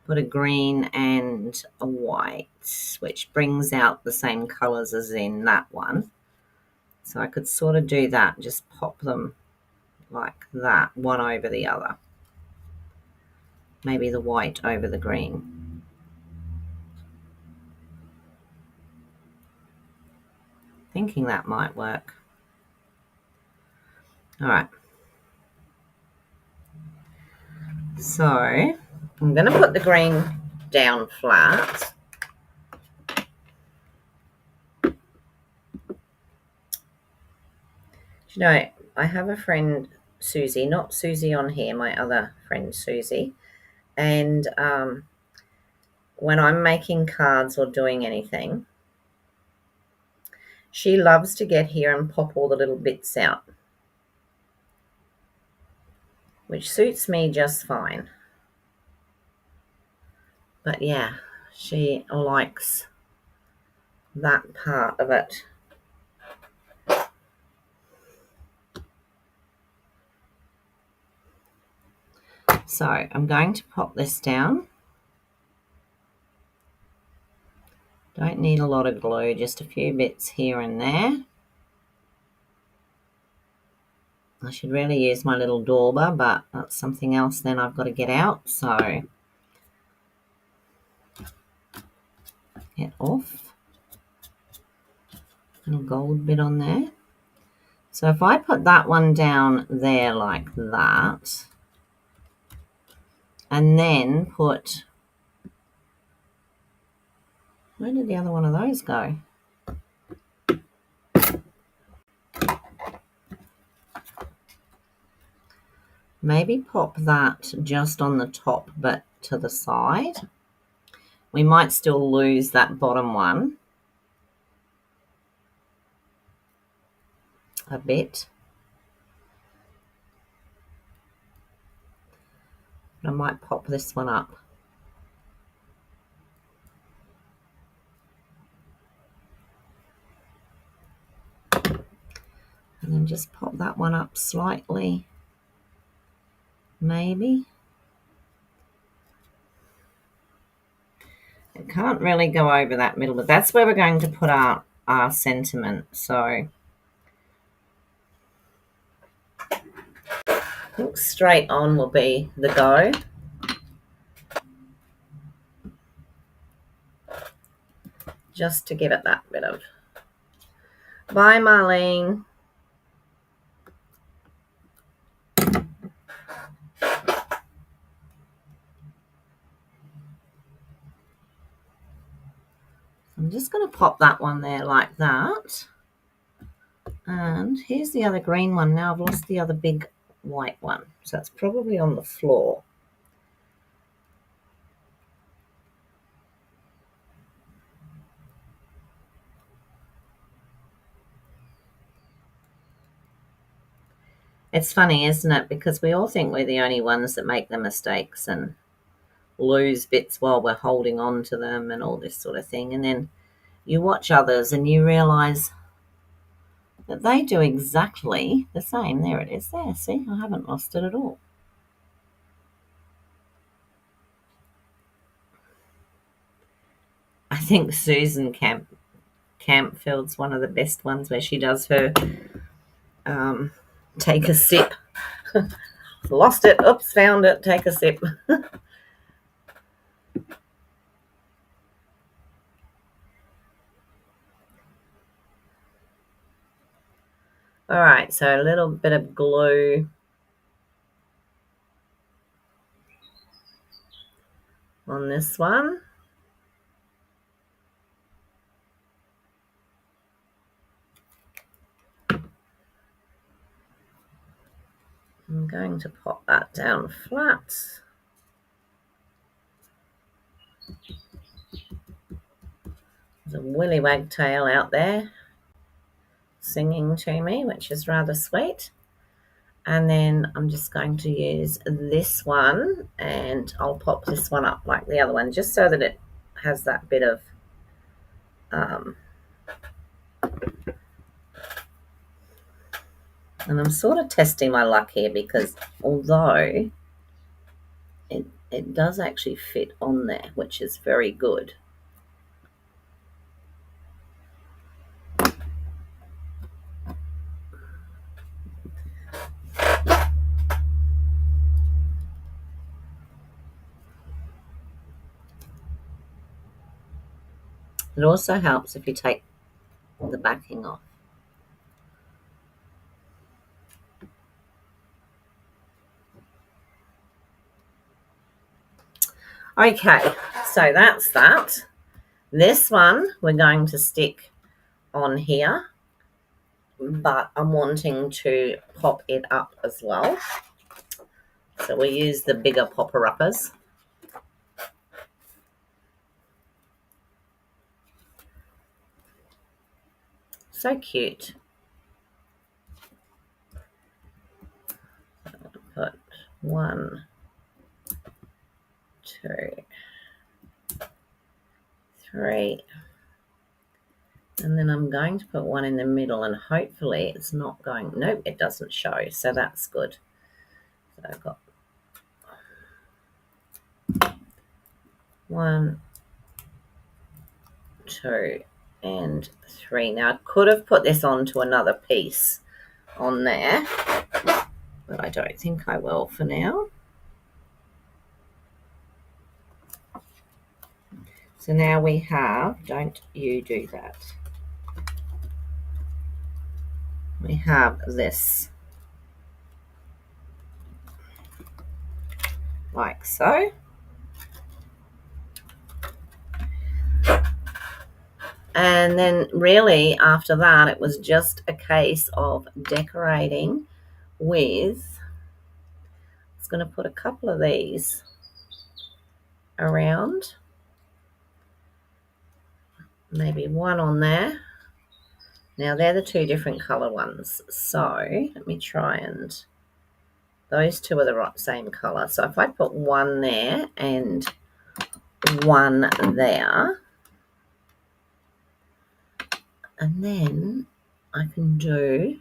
put a green and a white, which brings out the same colours as in that one. So I could sort of do that, just pop them like that, one over the other. Maybe the white over the green. Thinking that might work. All right. So I'm going to put the green down flat. You know, I have a friend, Susie, not Susie on here, my other friend, Susie. And when I'm making cards or doing anything, she loves to get here and pop all the little bits out, which suits me just fine. But yeah, she likes that part of it. So I'm going to pop this down. Don't need a lot of glue, just a few bits here and there. I should really use my little dauber, but that's something else then I've got to get out. So get off. Little gold bit on there. So if I put that one down there like that, and then put, where did the other one of those go? Maybe pop that just on the top but to the side. We might still lose that bottom one a bit. I might pop this one up. And then just pop that one up slightly, maybe. It can't really go over that middle, but that's where we're going to put our sentiment. So I think straight on will be the go. Just to give it that bit of, bye Marlene. I'm just going to pop that one there like that. And here's the other green one. Now I've lost the other big white one. So it's probably on the floor. It's funny, isn't it? Because we all think we're the only ones that make the mistakes and lose bits while we're holding on to them and all this sort of thing. And then you watch others and you realise that they do exactly the same. There it is there. See, I haven't lost it at all. I think Susan Campfield's one of the best ones where she does her take a sip. Lost it. Oops, found it. Take a sip. All right, so a little bit of glue on this one. I'm going to pop that down flat. There's a willy wagtail out there singing to me, which is rather sweet. And then I'm just going to use this one and I'll pop this one up like the other one just so that it has that bit of and I'm sort of testing my luck here because although it does actually fit on there, which is very good. It also helps if you take the backing off. Okay, so that's that. This one we're going to stick on here, but I'm wanting to pop it up as well. So we use the bigger popper-uppers. So cute. Put 1, 2, 3. And then I'm going to put one in the middle and hopefully it's not going, nope, it doesn't show. So that's good. So I've got 1, 2, and 3. Now I could have put this onto another piece on there, but I don't think I will for now. So now we have, don't you do that. We have this. like so. And then really after that, it was just a case of decorating with, I was going to put a couple of these around, maybe one on there. Now they're the two different colour ones. So let me try and, those two are the same colour. So if I put one there and one there, and then I can do,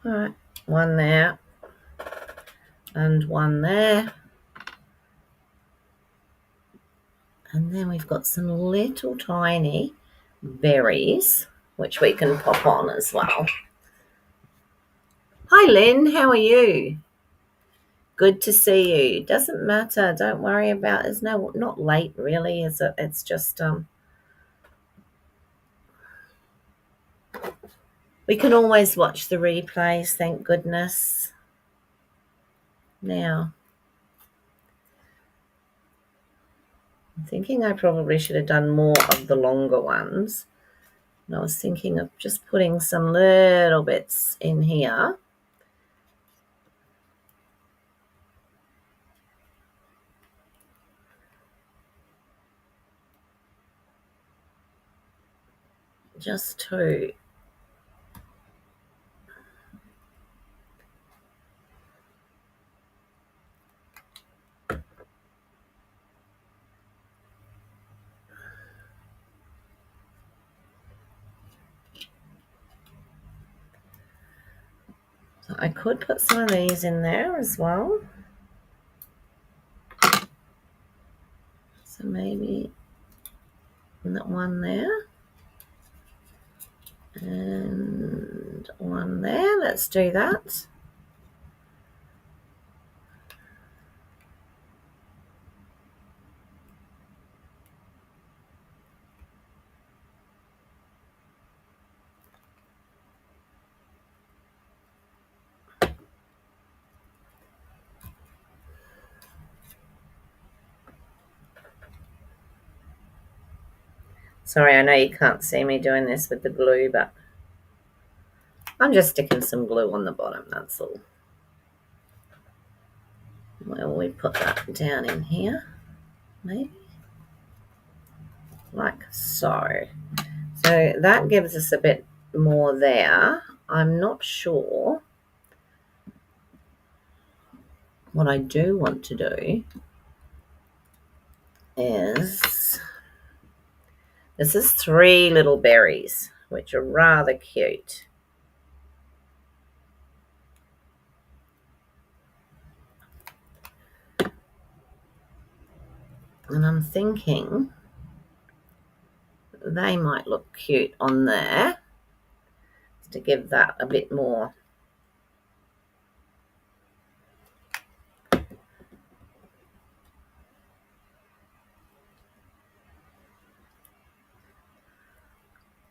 all right, one there and one there. And then we've got some little tiny berries, which we can pop on as well. Hi, Lynn. How are you? Good to see you. Doesn't matter. Don't worry about it. It's not late, really, is it? It's just we can always watch the replays, thank goodness. Now, I'm thinking I probably should have done more of the longer ones. And I was thinking of just putting some little bits in here. Just to so I could put some of these in there as well. So maybe that one there and one there. Let's do that. Sorry, I know you can't see me doing this with the glue, but I'm just sticking some glue on the bottom, that's all. Well, we put that down in here, maybe, like so. So that gives us a bit more there. I'm not sure what I do want to do is, this is 3 little berries, which are rather cute. And I'm thinking they might look cute on there to give that a bit more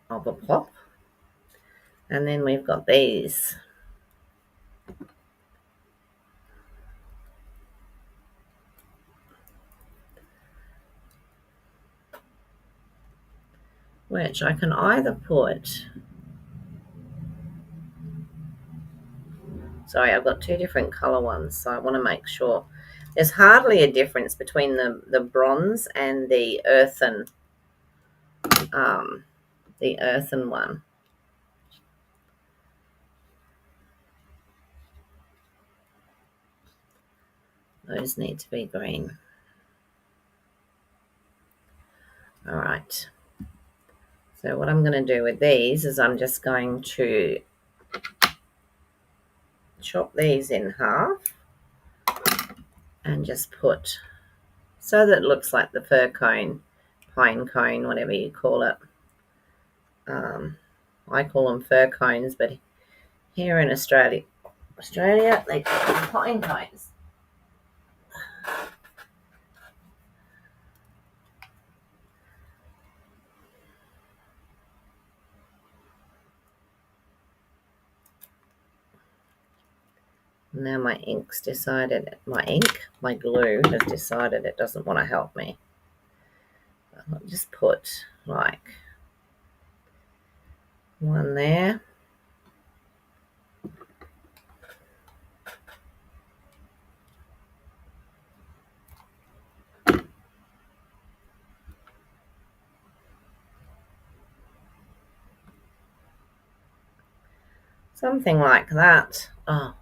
of a pop. And then we've got these. Which I can either put, sorry, I've got 2 different colour ones, so I want to make sure. There's hardly a difference between the bronze and the earthen one. Those need to be green. All right. So what I'm going to do with these is I'm just going to chop these in half and just put, so that it looks like the fir cone, pine cone, whatever you call it. I call them fir cones, but here in Australia they call them pine cones. Now my glue has decided it doesn't want to help me. I'll just put like one there. Something like that. Oh,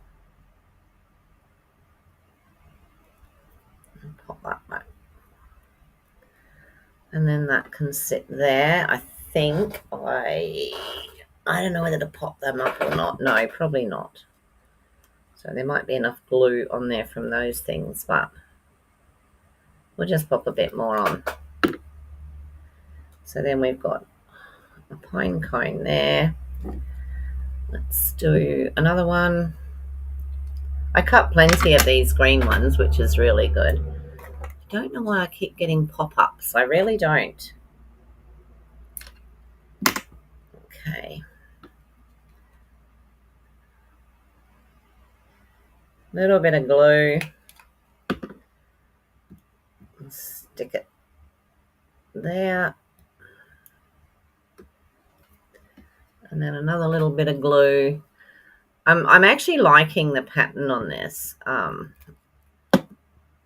pop that back. And then that can sit there. I think I don't know whether to pop them up or not. No, probably not. So there might be enough glue on there from those things, but we'll just pop a bit more on. So then we've got a pine cone there. Let's do another one. I cut plenty of these green ones, which is really good. I don't know why I keep getting pop-ups. I really don't. Okay. Little bit of glue. Stick it there. And then another little bit of glue. I'm actually liking the pattern on this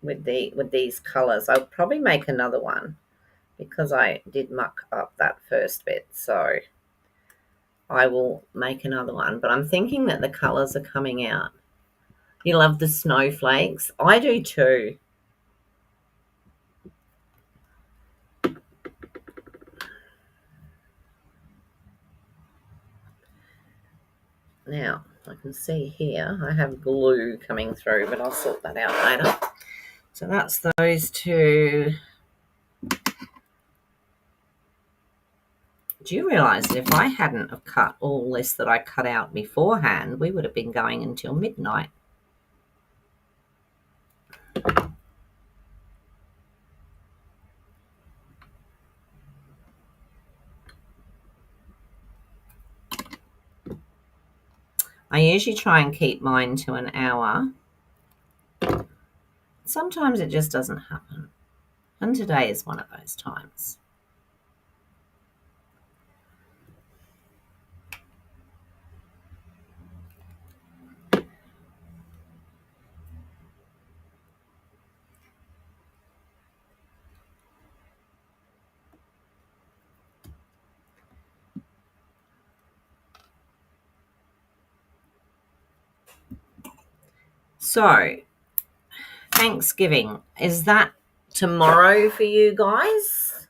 with these colors. I'll probably make another one because I did muck up that first bit. So I will make another one. But I'm thinking that the colors are coming out. You love the snowflakes? I do too. Now, I can see here I have glue coming through, but I'll sort that out later. So that's those two. Do you realise that if I hadn't have cut all this that I cut out beforehand, we would have been going until midnight? I usually try and keep mine to an hour. Sometimes it just doesn't happen. And today is one of those times. So, Thanksgiving, is that tomorrow for you guys?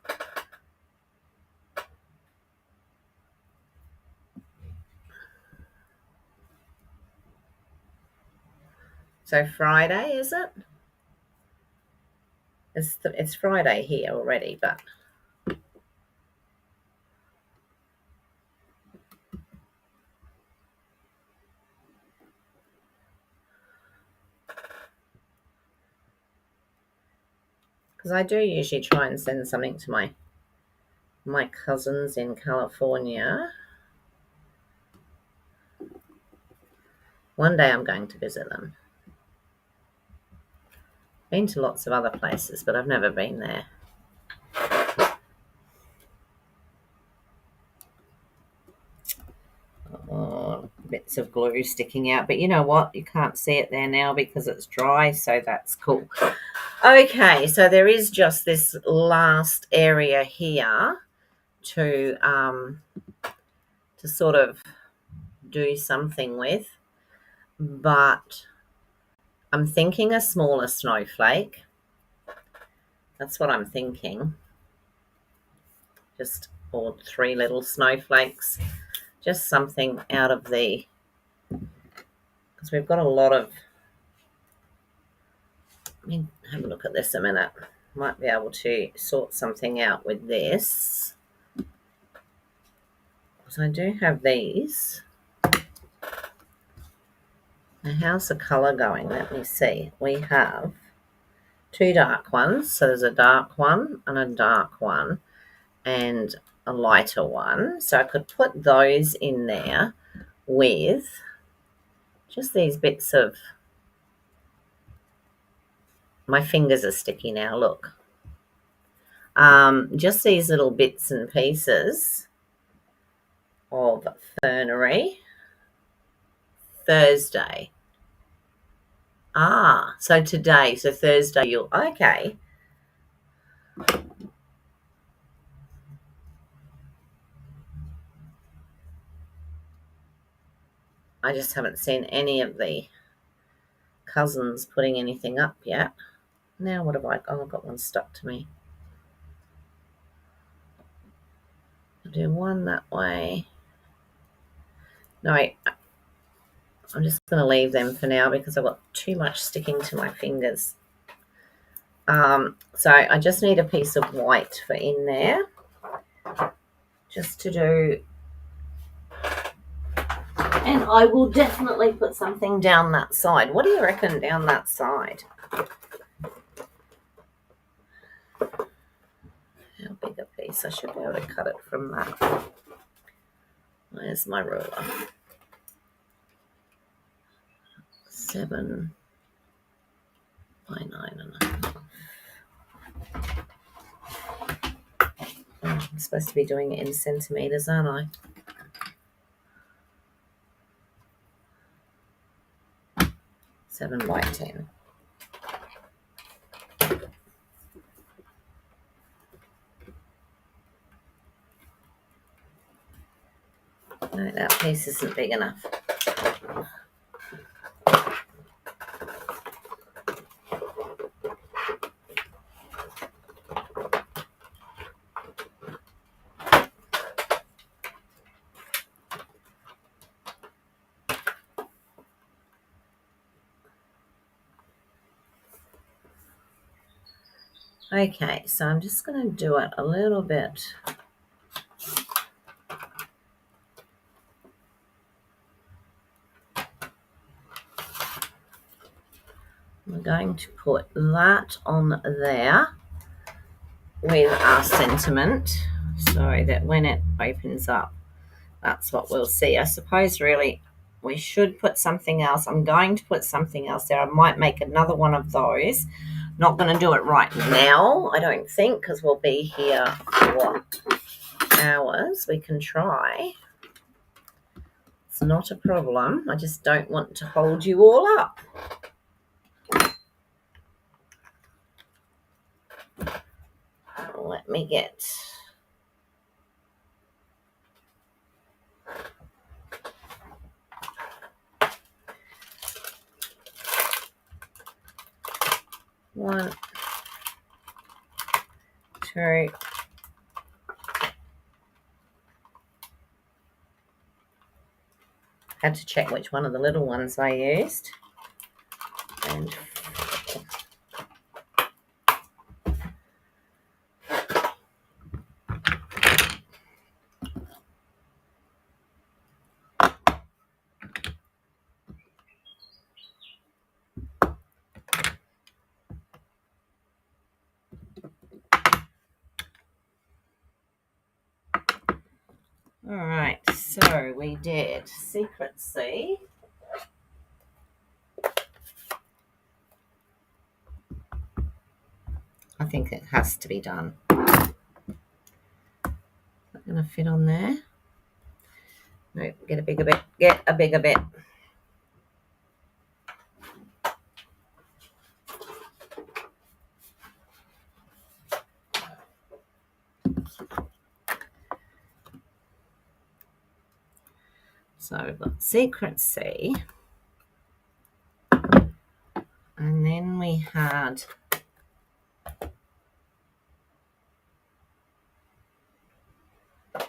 So Friday, is it? It's Friday here already, but because I do usually try and send something to my cousins in California. One day I'm going to visit them. Been to lots of other places, but I've never been there. Oh, bits of glue sticking out, but you know what? You can't see it there now because it's dry, so that's cool. Okay, so there is just this last area here to sort of do something with, but I'm thinking a smaller snowflake. That's what I'm thinking. Just or 3 little snowflakes. Just something out of the, because we've got a lot of, let me have a look at this a minute. Might be able to sort something out with this. Because I do have these. Now, how's the colour going? Let me see. We have 2 dark ones. So there's a dark one and a dark one and a lighter one. So I could put those in there with just these bits of My fingers are sticky now, look. Just these little bits and pieces of fernery. Thursday. So today, so Thursday you'll, okay. I just haven't seen any of the cousins putting anything up yet. Now what have I, I've got one stuck to me. I'll do one that way. No, I'm just going to leave them for now because I've got too much sticking to my fingers. So I just need a piece of white for in there, just to do, and I will definitely put something down that side. What do you reckon down that side? How big a piece? I should be able to cut it from that. Where's my ruler? 7 by 9.5. I'm supposed to be doing it in centimetres, aren't I? Seven by 10. No, that piece isn't big enough. Okay, so I'm just going to do it a little bit. I'm going to put that on there with our sentiment so that when it opens up, that's what we'll see. I suppose really we should put something else. I'm going to put something else there. I might make another one of those. Not going to do it right now, I don't think, because we'll be here for hours. We can try. It's not a problem. I just don't want to hold you all up. Let me get... One, two, had to check which one of the little ones I used. And all right, so we did Secrecy. I think it has to be done. Is that going to fit on there? No, get a bigger bit. Get a bigger bit. So we've got Secrecy. And then we had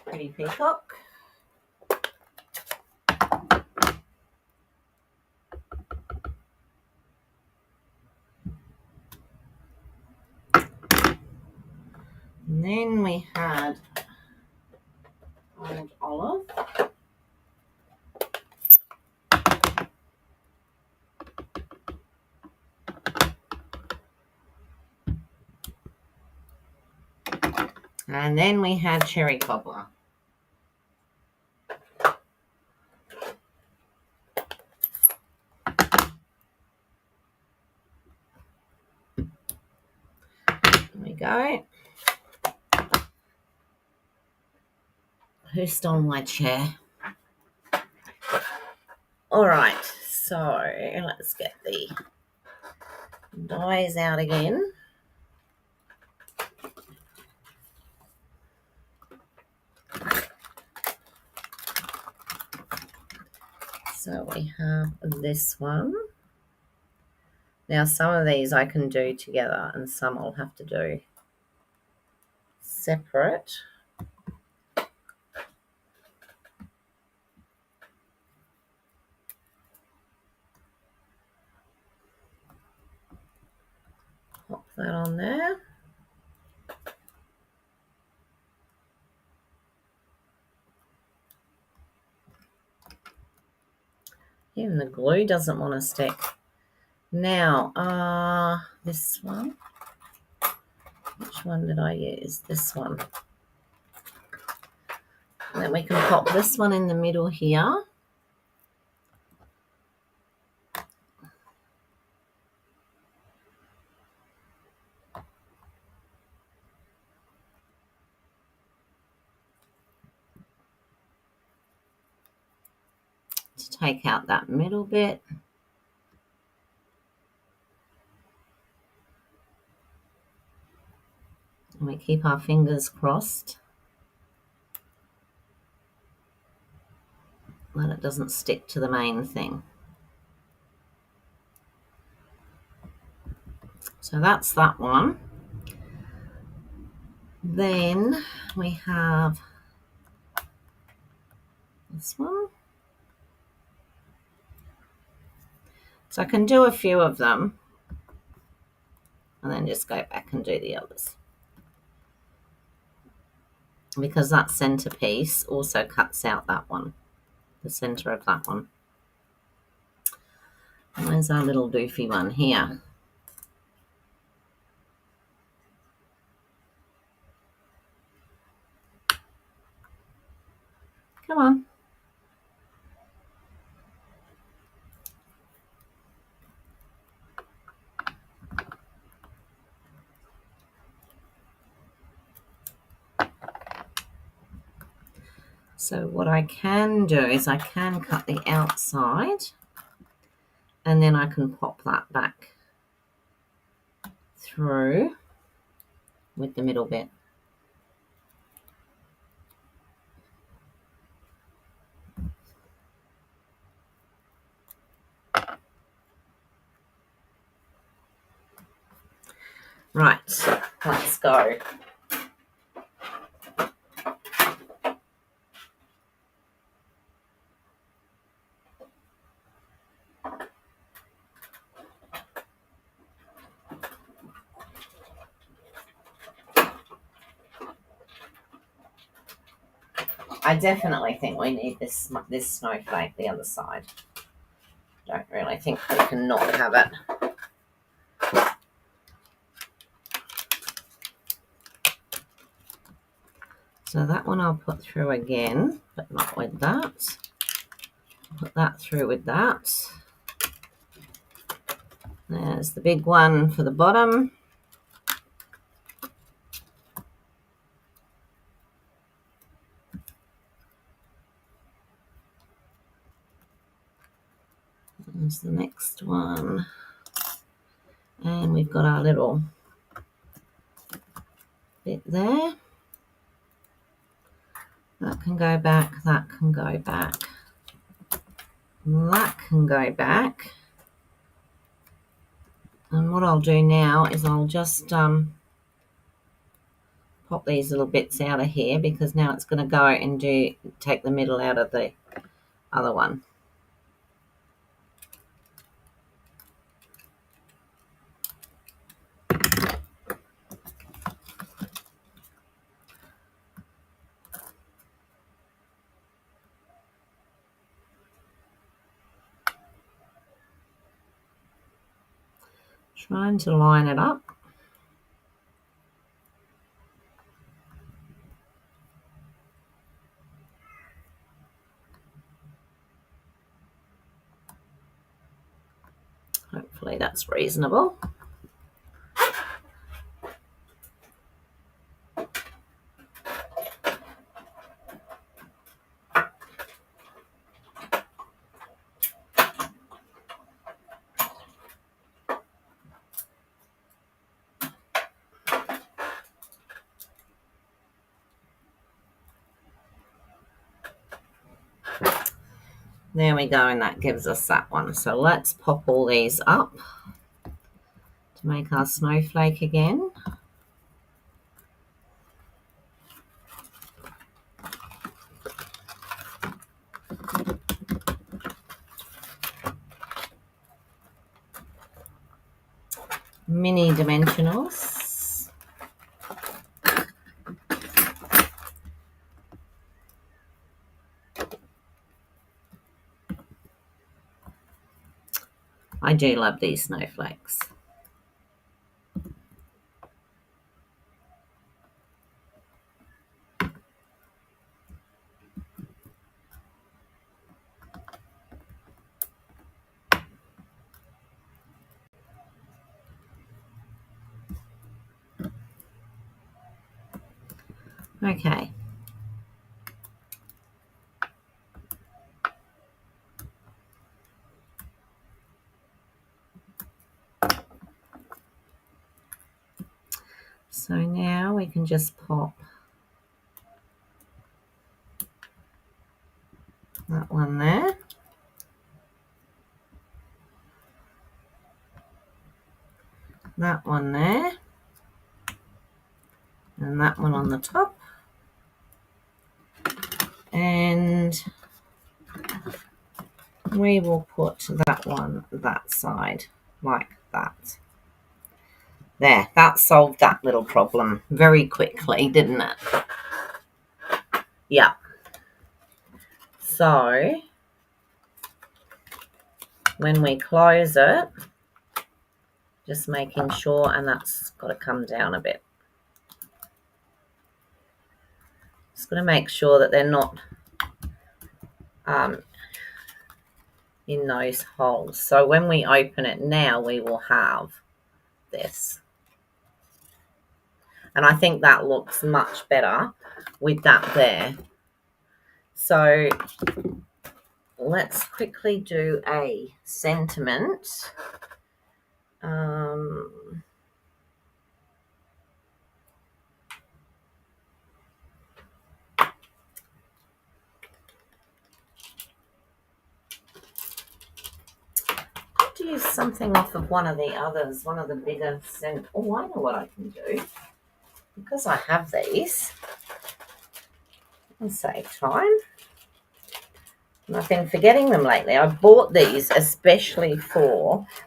Pretty Peacock. And then we had Orange Olive. And then we had Cherry Cobbler. go. Who stole my chair? All right, so let's get the dies out again. So we have this one. Now some of these I can do together and some I'll have to do separate. Pop that on there. Even the glue doesn't want to stick. Now, this one. Which one did I use? This one. And then we can pop this one in the middle here. To take out that middle bit. And we keep our fingers crossed that it doesn't stick to the main thing. So that's that one. Then we have this one. So I can do a few of them and then just go back and do the others. Because that centerpiece also cuts out that one, the center of that one. Where's our little doofy one here? Come on. So what I can do is I can cut the outside and then I can pop that back through with the middle bit. Right, let's go. I definitely think we need this snowflake the other side. Don't really think we can not have it. So that one I'll put through again, but not with that. Put that through with that. There's the big one for the bottom. There's the next one. And we've got our little bit there. That can go back, that can go back. That can go back. And what I'll do now is I'll just pop these little bits out of here because now it's going to go and take the middle out of the other one. Trying to line it up. Hopefully that's reasonable. There we go, and that gives us that one. So let's pop all these up to make our snowflake again. Mini dimensionals. I do love these snowflakes. Okay. So now we can just pop that one there. That one there. And that one on the top. And we will put that one that side, like that. There, that solved that little problem very quickly, didn't it? Yeah. So when we close it, just making sure, and that's got to come down a bit. Just got to make sure that they're not in those holes. So when we open it now, we will have this. And I think that looks much better with that there. So let's quickly do a sentiment. To use something off of one of the others, one of the bigger oh, I know what I can do. Because I have these, and save time. And I've been forgetting them lately. I bought these especially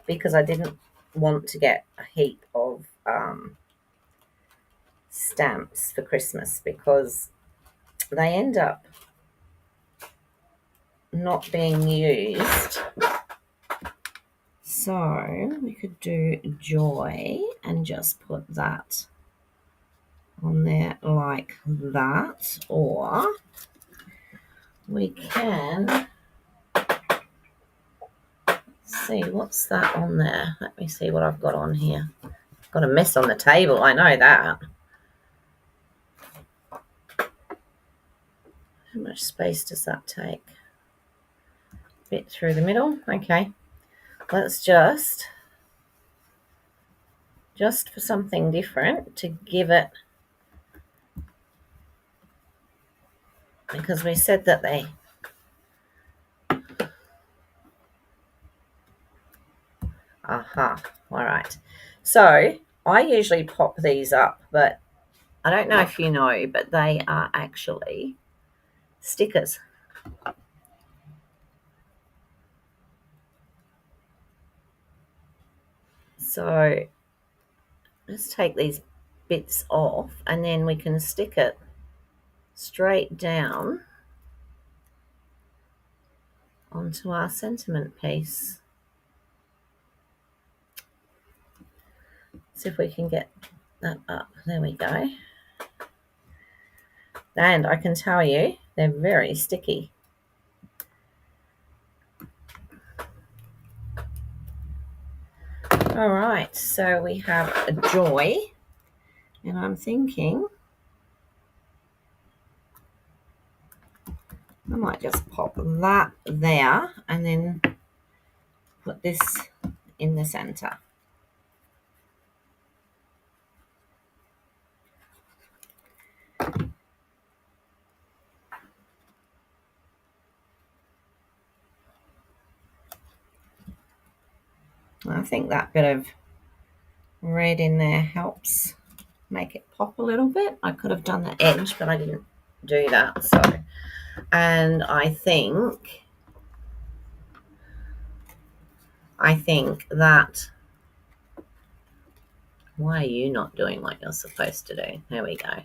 because I didn't want to get a heap of stamps for Christmas, because they end up not being used. So we could do joy and just put that on there like that, or we can see what's that on there. Let me see what I've got on here. I've got a mess on the table, I know that. How much space does that take? A bit through the middle. Okay, let's just for something different to give it, because we said that they all right. So I usually pop these up, but I don't know if you know, but they are actually stickers. So let's take these bits off, and then we can stick it straight down onto our sentiment piece. See if we can get that up. There we go. And I can tell you, they're very sticky. All right, so we have a joy, and I'm thinking I might just pop that there and then put this in the center. I think that bit of red in there helps make it pop a little bit. I could have done the edge, but I didn't do that. So, and I think that, why are you not doing what you're supposed to do? There we go.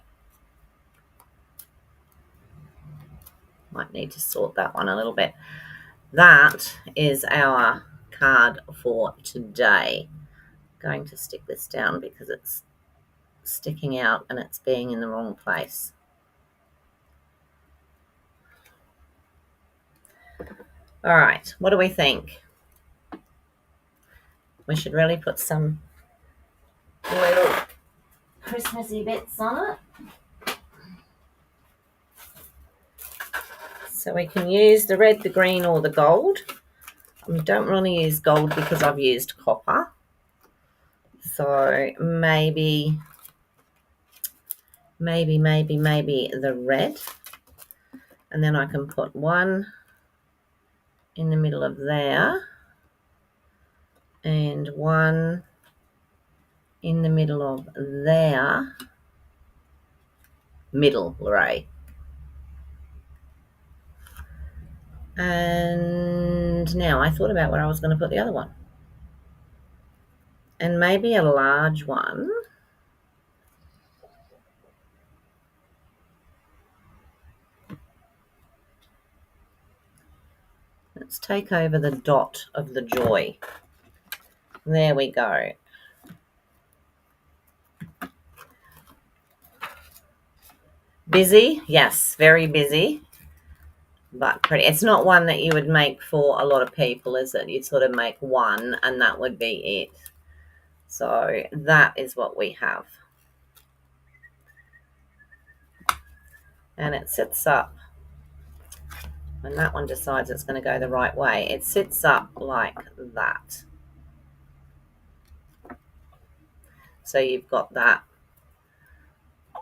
Might need to sort that one a little bit. That is our card for today. Going to stick this down because it's sticking out and it's being in the wrong place. All right, what do we think? We should really put some little Christmassy bits on it. So we can use the red, the green, or the gold. We don't really use gold because I've used copper. So maybe the red. And then I can put one in the middle of there and one in the middle of there. Middle, Ray. And now I thought about where I was going to put the other one. And maybe a large one. Let's take over the dot of the joy. There we go. Busy? Yes, very busy. But pretty. It's not one that you would make for a lot of people, is it? You'd sort of make one and that would be it. So that is what we have. And it sits up. When that one decides it's going to go the right way, it sits up like that. So you've got that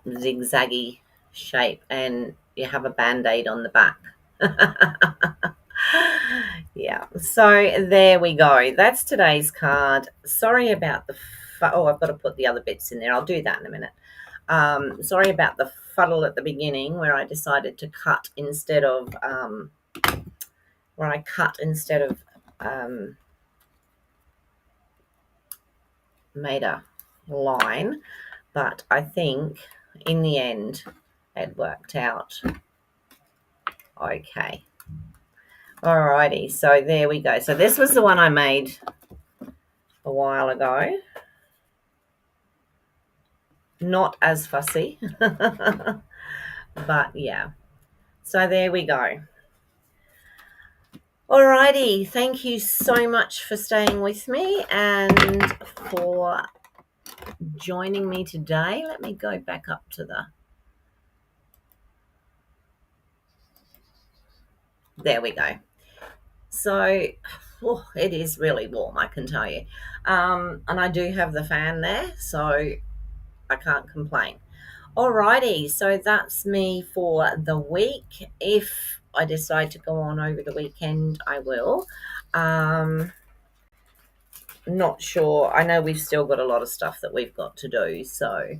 zigzaggy shape and you have a band-aid on the back. Yeah, so there we go. That's today's card. Sorry about the I've got to put the other bits in there. I'll do that in a minute. Sorry about the fuddle at the beginning where I decided to cut instead of made a line, but I think in the end it worked out okay. Alrighty, so there we go. So this was the one I made a while ago. Not as fussy, but yeah. So there we go. Alrighty, thank you so much for staying with me and for joining me today. Let me go back up to there we go. So it is really warm, I can tell you. And I do have the fan there, so I can't complain. Alrighty, so that's me for the week. If I decide to go on over the weekend, I will. Not sure. I know we've still got a lot of stuff that we've got to do, so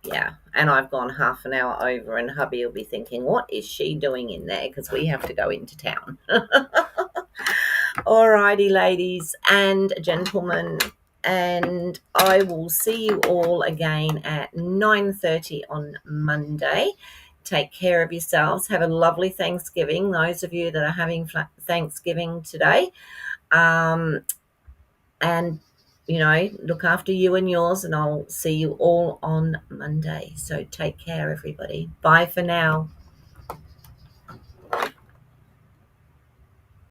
yeah. And I've gone half an hour over, and hubby will be thinking, what is she doing in there? Because we have to go into town. Alrighty, ladies and gentlemen, and I will see you all again at 9:30 on Monday. Take care of yourselves. Have a lovely Thanksgiving, those of you that are having Thanksgiving today. And, look after you and yours, and I'll see you all on Monday. So take care, everybody. Bye for now.